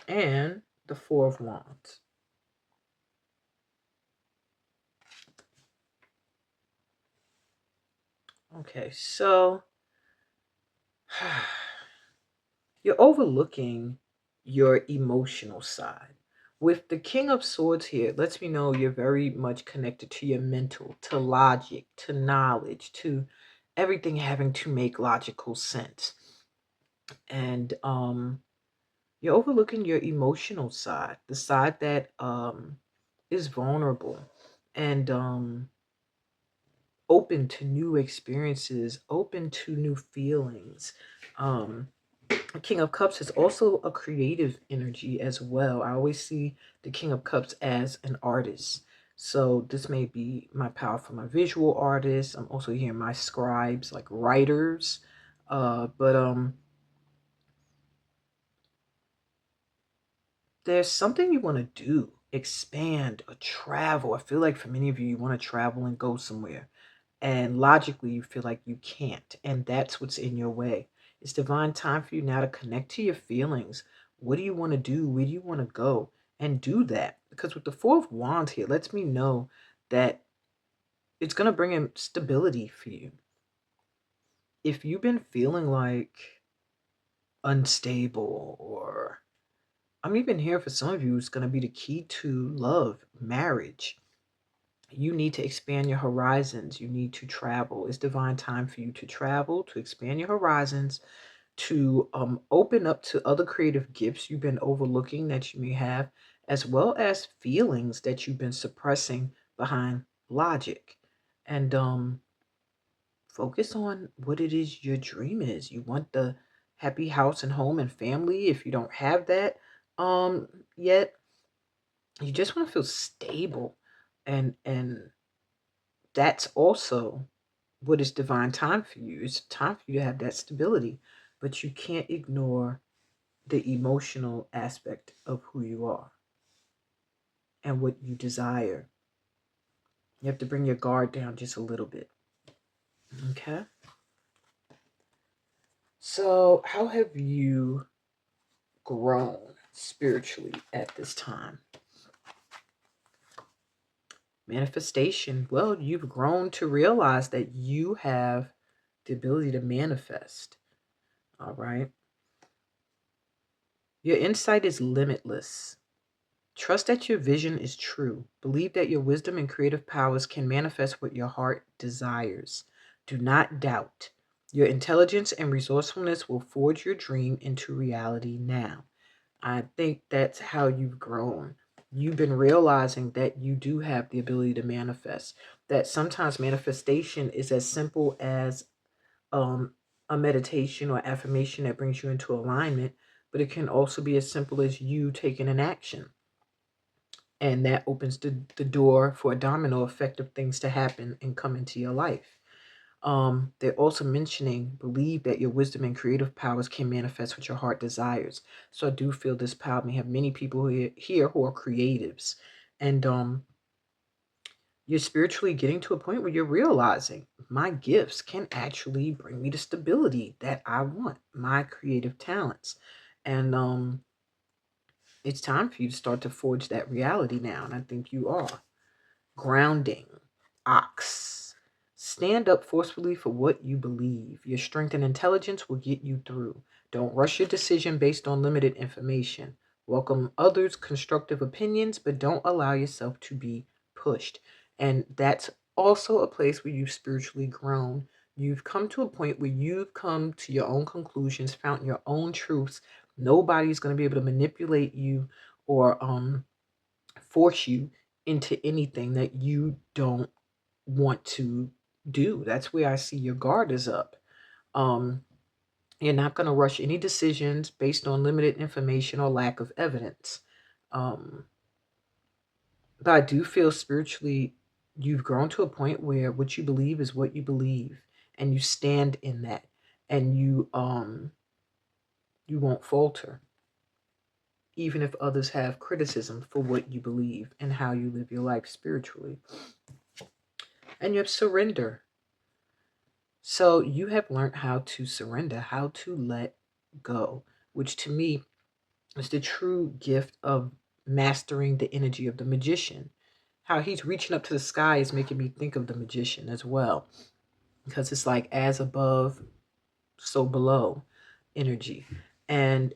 And the Four of Wands. Okay, so you're overlooking your emotional side. With the King of Swords here, it lets me know you're very much connected to your mental, to logic, to knowledge, to everything having to make logical sense. And you're overlooking your emotional side, the side that is vulnerable and open to new experiences, open to new feelings. Um, King of Cups is also a creative energy as well. I always see the King of Cups as an artist. So this may be my power for my visual artists. I'm also hearing my scribes, like writers. But there's something you want to do, expand or travel. I feel like for many of you, you want to travel and go somewhere. And logically, you feel like you can't. And that's what's in your way. It's divine time for you now to connect to your feelings. What do you want to do? Where do you want to go? And do that. Because with the Four of Wands here, it lets me know that it's going to bring in stability for you. If you've been feeling like unstable, or I'm even here for some of you, it's going to be the key to love, marriage. You need to expand your horizons. You need to travel. It's divine time for you to travel, to expand your horizons, to open up to other creative gifts you've been overlooking that you may have, as well as feelings that you've been suppressing behind logic. And focus on what it is your dream is. You want the happy house and home and family. If you don't have that yet, you just want to feel stable, and that's also what is divine time for you. It's time for you to have that stability, but you can't ignore the emotional aspect of who you are and what you desire. You have to bring your guard down just a little bit. Okay? So, how have you grown spiritually at this time? Manifestation. Well, you've grown to realize that you have the ability to manifest. All right? Your insight is limitless. Trust that your vision is true. Believe that your wisdom and creative powers can manifest what your heart desires. Do not doubt. Your intelligence and resourcefulness will forge your dream into reality now. I think that's how you've grown. You've been realizing that you do have the ability to manifest. That sometimes manifestation is as simple as um, a meditation or affirmation that brings you into alignment, but it can also be as simple as you taking an action. And that opens the door for a domino effect of things to happen and come into your life. They're also mentioning, believe that your wisdom and creative powers can manifest what your heart desires. So I do feel this power may have many people here who are creatives. And You're spiritually getting to a point where you're realizing my gifts can actually bring me the stability that I want, my creative talents. And it's time for you to start to forge that reality now. And I think you are. Grounding. Ox. Stand up forcefully for what you believe. Your strength and intelligence will get you through. Don't rush your decision based on limited information. Welcome others' constructive opinions, but don't allow yourself to be pushed. And that's also a place where you've spiritually grown. You've come to a point where you've come to your own conclusions, found your own truths. Nobody's going to be able to manipulate you or force you into anything that you don't want to do. That's where I see your guard is up. Um, you're not going to rush any decisions based on limited information or lack of evidence. Um, but I do feel spiritually you've grown to a point where what you believe is what you believe, and you stand in that, and you won't falter, even if others have criticism for what you believe and how you live your life spiritually. And you have surrender. So you have learned how to surrender, how to let go, which to me is the true gift of mastering the energy of the magician. How he's reaching up to the sky is making me think of the magician as well, because it's like as above, so below energy. And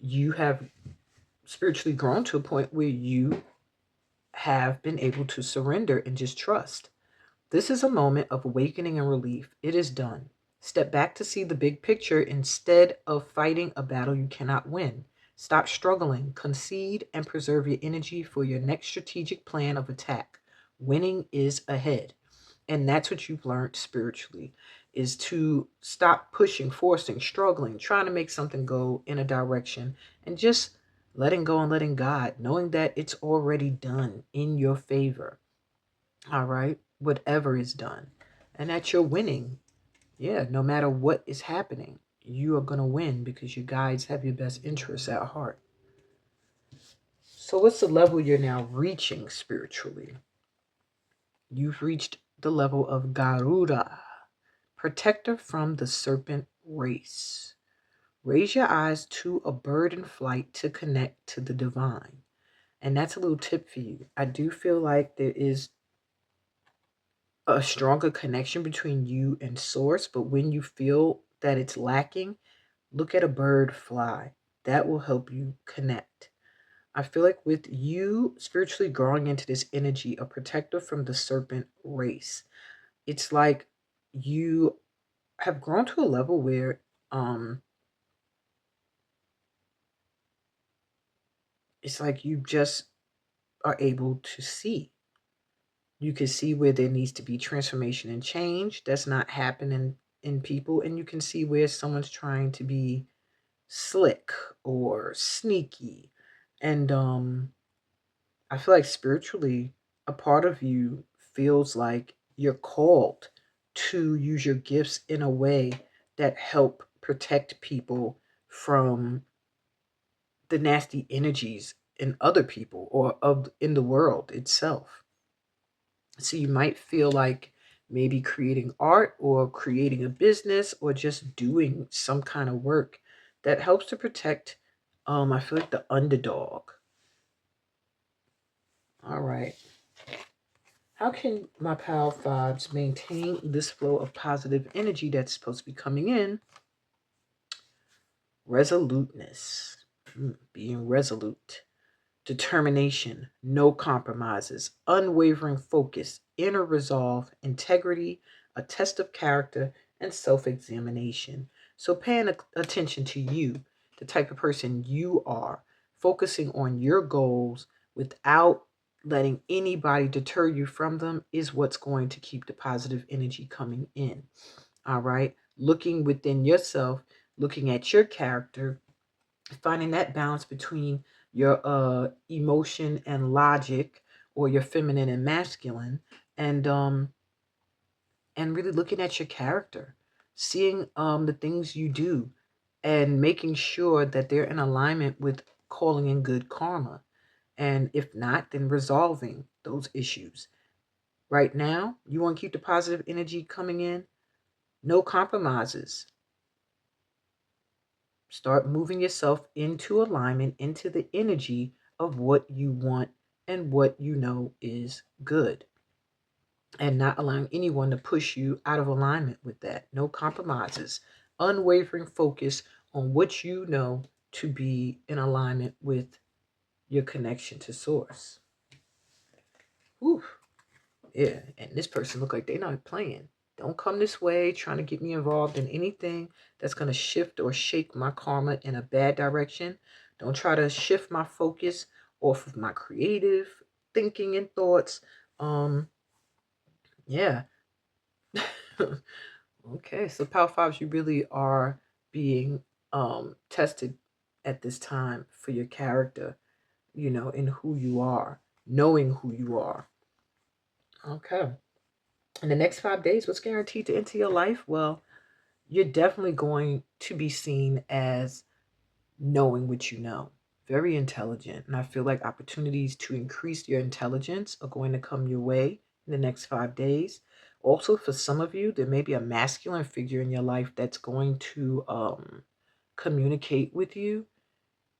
you have spiritually grown to a point where you have been able to surrender and just trust. This is a moment of awakening and relief. It is done. Step back to see the big picture instead of fighting a battle you cannot win. Stop struggling, concede, and preserve your energy for your next strategic plan of attack. Winning is ahead. And that's what you've learned spiritually, is to stop pushing, forcing, struggling, trying to make something go in a direction, and just letting go and letting God, knowing that it's already done in your favor. All right, whatever is done, and that you're winning. Yeah, no matter what is happening, you are going to win because your guides have your best interests at heart. So what's the level you're now reaching spiritually? You've reached the level of Garuda, protector from the serpent race. Raise your eyes to a bird in flight to connect to the divine. And that's a little tip for you. I do feel like there is a stronger connection between you and source, but when you feel that it's lacking, look at a bird fly. That will help you connect. I feel like with you spiritually growing into this energy, a protector from the serpent race, it's like you have grown to a level where it's like you just are able to see. You can see where there needs to be transformation and change that's not happening in people, and you can see where someone's trying to be slick or sneaky. And I feel like spiritually a part of you feels like you're called to use your gifts in a way that help protect people from the nasty energies in other people or of in the world itself. So you might feel like maybe creating art or creating a business or just doing some kind of work that helps to protect, I feel like the underdog. All right. How can my Power Fives maintain this flow of positive energy that's supposed to be coming in? Resoluteness. Being resolute. Determination, no compromises, unwavering focus, inner resolve, integrity, a test of character, and self examination. So, paying attention to you, the type of person you are, focusing on your goals without letting anybody deter you from them is what's going to keep the positive energy coming in. All right. Looking within yourself, looking at your character, finding that balance between your emotion and logic, or your feminine and masculine, and really looking at your character, seeing the things you do and making sure that they're in alignment with calling in good karma, and if not, then resolving those issues. Right now, you want to keep the positive energy coming in. No compromises. Start moving yourself into alignment, into the energy of what you want and what you know is good. And not allowing anyone to push you out of alignment with that. No compromises. Unwavering focus on what you know to be in alignment with your connection to source. Whew. Yeah, and this person look like they're not playing. Don't come this way trying to get me involved in anything that's going to shift or shake my karma in a bad direction. Don't try to shift my focus off of my creative thinking and thoughts. Yeah. Okay, so Power Fives, you really are being tested at this time for your character, in who you are, knowing who you are. Okay. In the next 5 days, what's guaranteed to enter your life? Well, you're definitely going to be seen as knowing what you know. Very intelligent. And I feel like opportunities to increase your intelligence are going to come your way in the next 5 days. Also, for some of you, there may be a masculine figure in your life that's going to communicate with you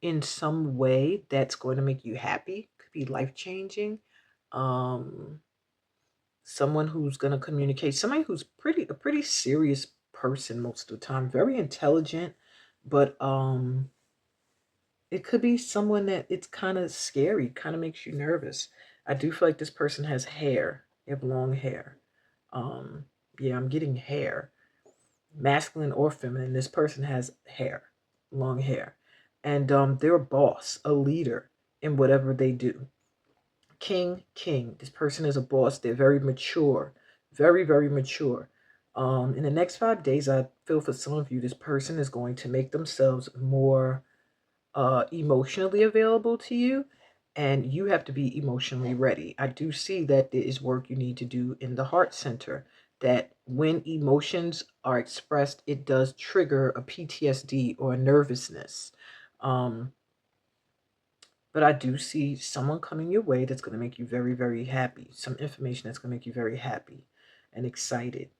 in some way that's going to make you happy. Could be life changing. Someone who's going to communicate, somebody who's a pretty serious person most of the time, very intelligent, but it could be someone that it's kind of scary, kind of makes you nervous. I do feel like this person has hair. They have long hair. um yeah, I'm getting hair, masculine or feminine. This person has hair, long hair, and they're a boss, a leader in whatever they do. King. This person is a boss. They're very mature, very, very mature. In the next 5 days, I feel for some of you, this person is going to make themselves more emotionally available to you, and you have to be emotionally ready. I do see that there is work you need to do in the heart center. That when emotions are expressed, it does trigger a PTSD or a nervousness. Um, but I do see someone coming your way that's going to make you very, very happy. Some information that's going to make you very happy and excited.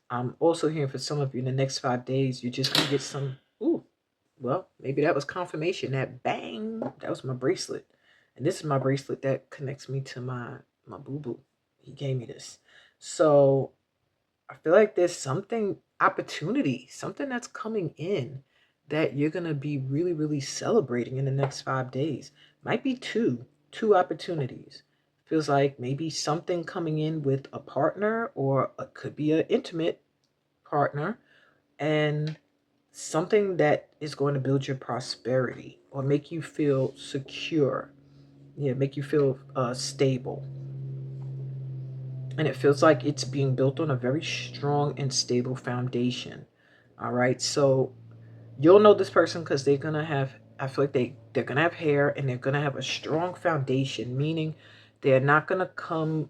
I'm also hearing for some of you in the next 5 days, you're just going to get some, ooh, well, maybe that was confirmation. That bang, that was my bracelet. And this is my bracelet that connects me to my boo-boo. He gave me this. So I feel like there's opportunity, something that's coming in that you're going to be really, really celebrating in the next 5 days. Might be two opportunities. Feels like maybe something coming in with a partner, or it could be an intimate partner, and something that is going to build your prosperity or make you feel secure. Yeah, make you feel stable. And it feels like it's being built on a very strong and stable foundation. All right. So you'll know this person because they're going to have, I feel like they're going to have hair, and they're going to have a strong foundation, meaning they're not going to come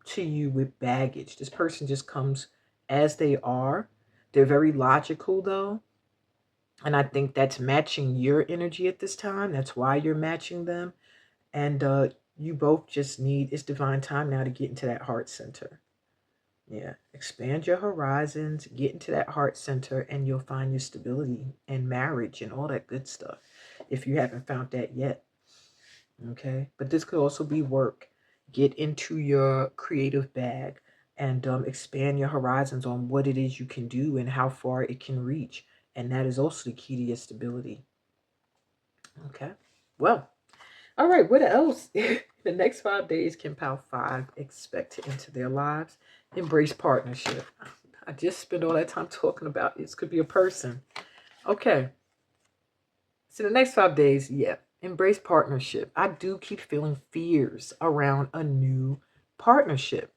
to you with baggage. This person just comes as they are. They're very logical, though. And I think that's matching your energy at this time. That's why you're matching them. And you both just need, it's divine time now to get into that heart center. Yeah, expand your horizons, get into that heart center, and you'll find your stability and marriage and all that good stuff if you haven't found that yet. Okay, but this could also be work. Get into your creative bag and expand your horizons on what it is you can do and how far it can reach. And that is also the key to your stability. Okay, well, all right, what else? The next 5 days can Pal 5 expect to enter their lives? Embrace partnership. I just spent all that time talking about this could be a person. Okay. So the next 5 days, yeah, embrace partnership. I do keep feeling fears around a new partnership.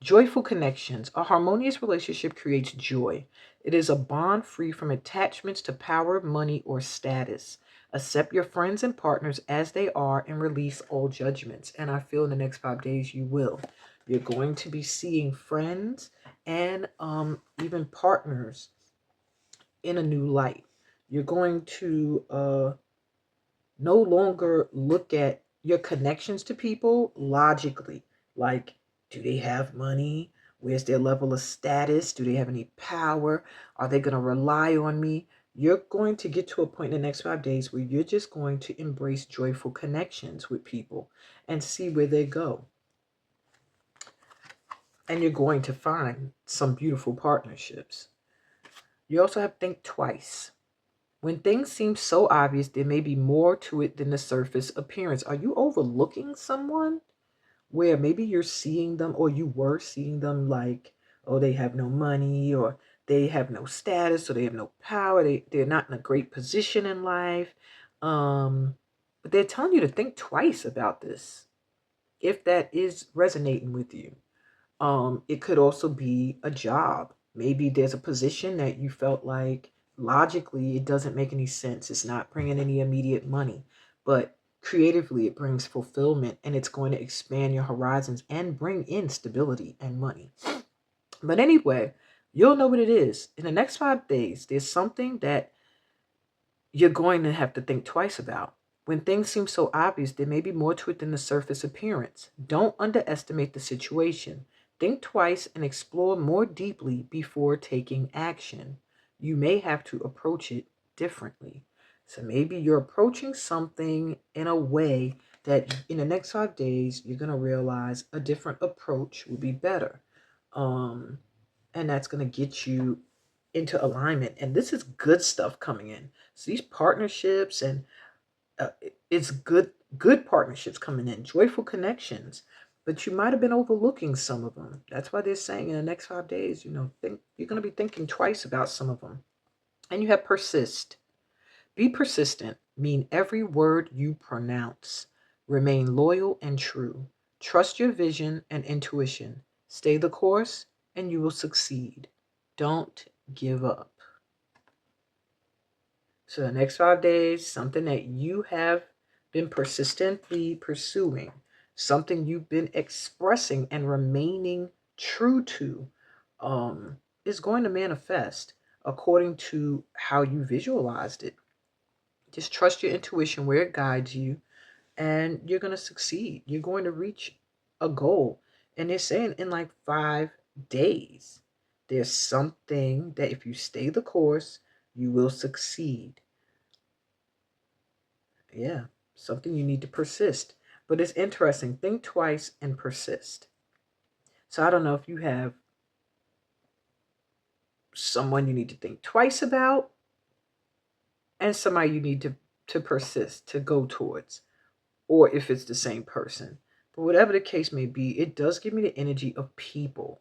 Joyful connections. A harmonious relationship creates joy. It is a bond free from attachments to power, money, or status. Accept your friends and partners as they are and release all judgments. And I feel in the next 5 days you will. You're going to be seeing friends and even partners in a new light. You're going to no longer look at your connections to people logically. Like, Do they have money? Where's their level of status? Do they have any power? Are they going to rely on me? You're going to get to a point in the next 5 days where you're just going to embrace joyful connections with people and see where they go. And you're going to find some beautiful partnerships. You also have to think twice. When things seem so obvious, there may be more to it than the surface appearance. Are you overlooking someone where maybe you're seeing them, or you were seeing them like, oh, they have no money, or they have no status, or they have no power, they're not in a great position in life. But they're telling you to think twice about this if that is resonating with you. It could also be a job. Maybe there's a position that you felt like logically it doesn't make any sense. It's not bringing any immediate money, but creatively it brings fulfillment, and it's going to expand your horizons and bring in stability and money. But anyway, you'll know what it is. In the next 5 days, there's something that you're going to have to think twice about. When things seem so obvious, there may be more to it than the surface appearance. Don't underestimate the situation. Think twice and explore more deeply before taking action. You may have to approach it differently. So maybe you're approaching something in a way that in the next 5 days, you're going to realize a different approach will be better. And that's going to get you into alignment. And this is good stuff coming in. So these partnerships and it's good partnerships coming in, joyful connections, but you might have been overlooking some of them. That's why they're saying in the next 5 days, think you're going to be thinking twice about some of them. And you have persist. Be persistent. Mean every word you pronounce. Remain loyal and true. Trust your vision and intuition. Stay the course and you will succeed. Don't give up. So the next 5 days, something that you have been persistently pursuing, something you've been expressing and remaining true to, is going to manifest according to how you visualized it. Just trust your intuition where it guides you, and you're going to succeed. You're going to reach a goal. And they're saying in like 5 days, there's something that if you stay the course, you will succeed. Yeah, something you need to persist. But it's interesting. Think twice and persist. So I don't know if you have someone you need to think twice about and somebody you need to persist, to go towards, or if it's the same person. But whatever the case may be, it does give me the energy of people.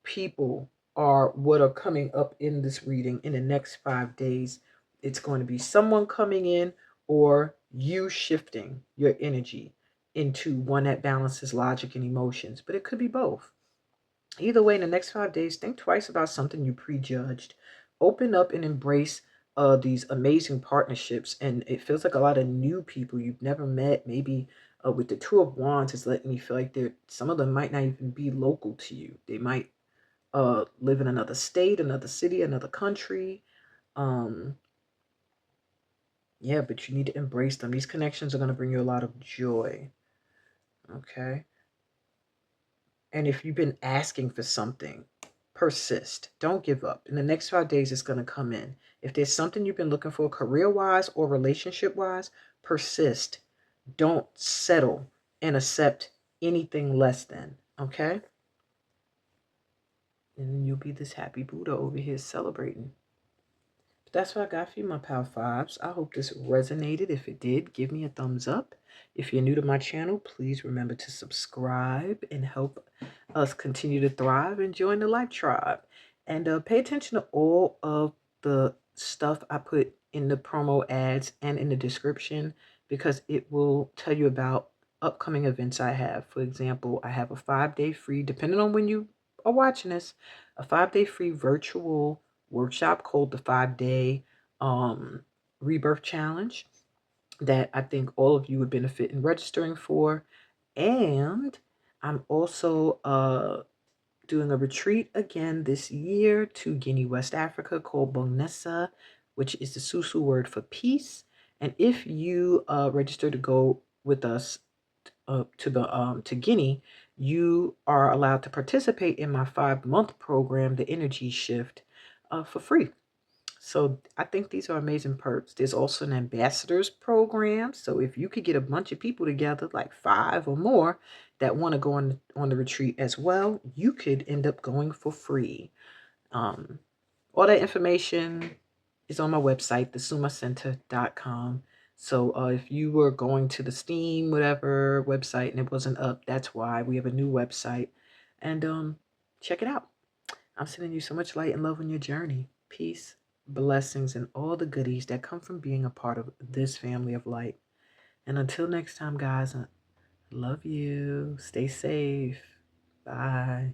People are what are coming up in this reading in the next 5 days. It's going to be someone coming in or you shifting your energy into one that balances logic and emotions, but it could be both. Either way, in the next 5 days, think twice about something you prejudged. Open up and embrace these amazing partnerships. And it feels like a lot of new people you've never met. Maybe with the Two of Wands, it's letting me feel like some of them might not even be local to you. They might live in another state, another city, another country. Yeah, but you need to embrace them. These connections are going to bring you a lot of joy. Okay. And if you've been asking for something, persist. Don't give up. In the next 5 days, it's going to come in. If there's something you've been looking for career-wise or relationship-wise, persist. Don't settle and accept anything less than. Okay? And then you'll be this happy Buddha over here celebrating. But that's what I got for you, my Power Fives. I hope this resonated. If it did, give me a thumbs up. If you're new to my channel, please remember to subscribe and help us continue to thrive and join the Life Tribe. And pay attention to all of the stuff I put in the promo ads and in the description, because it will tell you about upcoming events I have. For example, I have a 5-day free, depending on when you are watching this, a 5-day free virtual workshop called the 5-day Rebirth Challenge that I think all of you would benefit in registering for. And I'm also doing a retreat again this year to Guinea, West Africa, called Bonessa, which is the Susu word for peace. And if you register to go with us to Guinea, you are allowed to participate in my 5-month program, The Energy Shift, for free. So I think these are amazing perks. There's also an ambassadors program. So if you could get a bunch of people together, like 5 or more, that want to go on the retreat as well, you could end up going for free. Um, all that information is on my website, thesumacenter.com. So if you were going to the Steam, whatever website, and it wasn't up, that's why we have a new website. And check it out. I'm sending you so much light and love on your journey. Peace, blessings, and all the goodies that come from being a part of this family of light. And until next time, guys, I love you. Stay safe. Bye.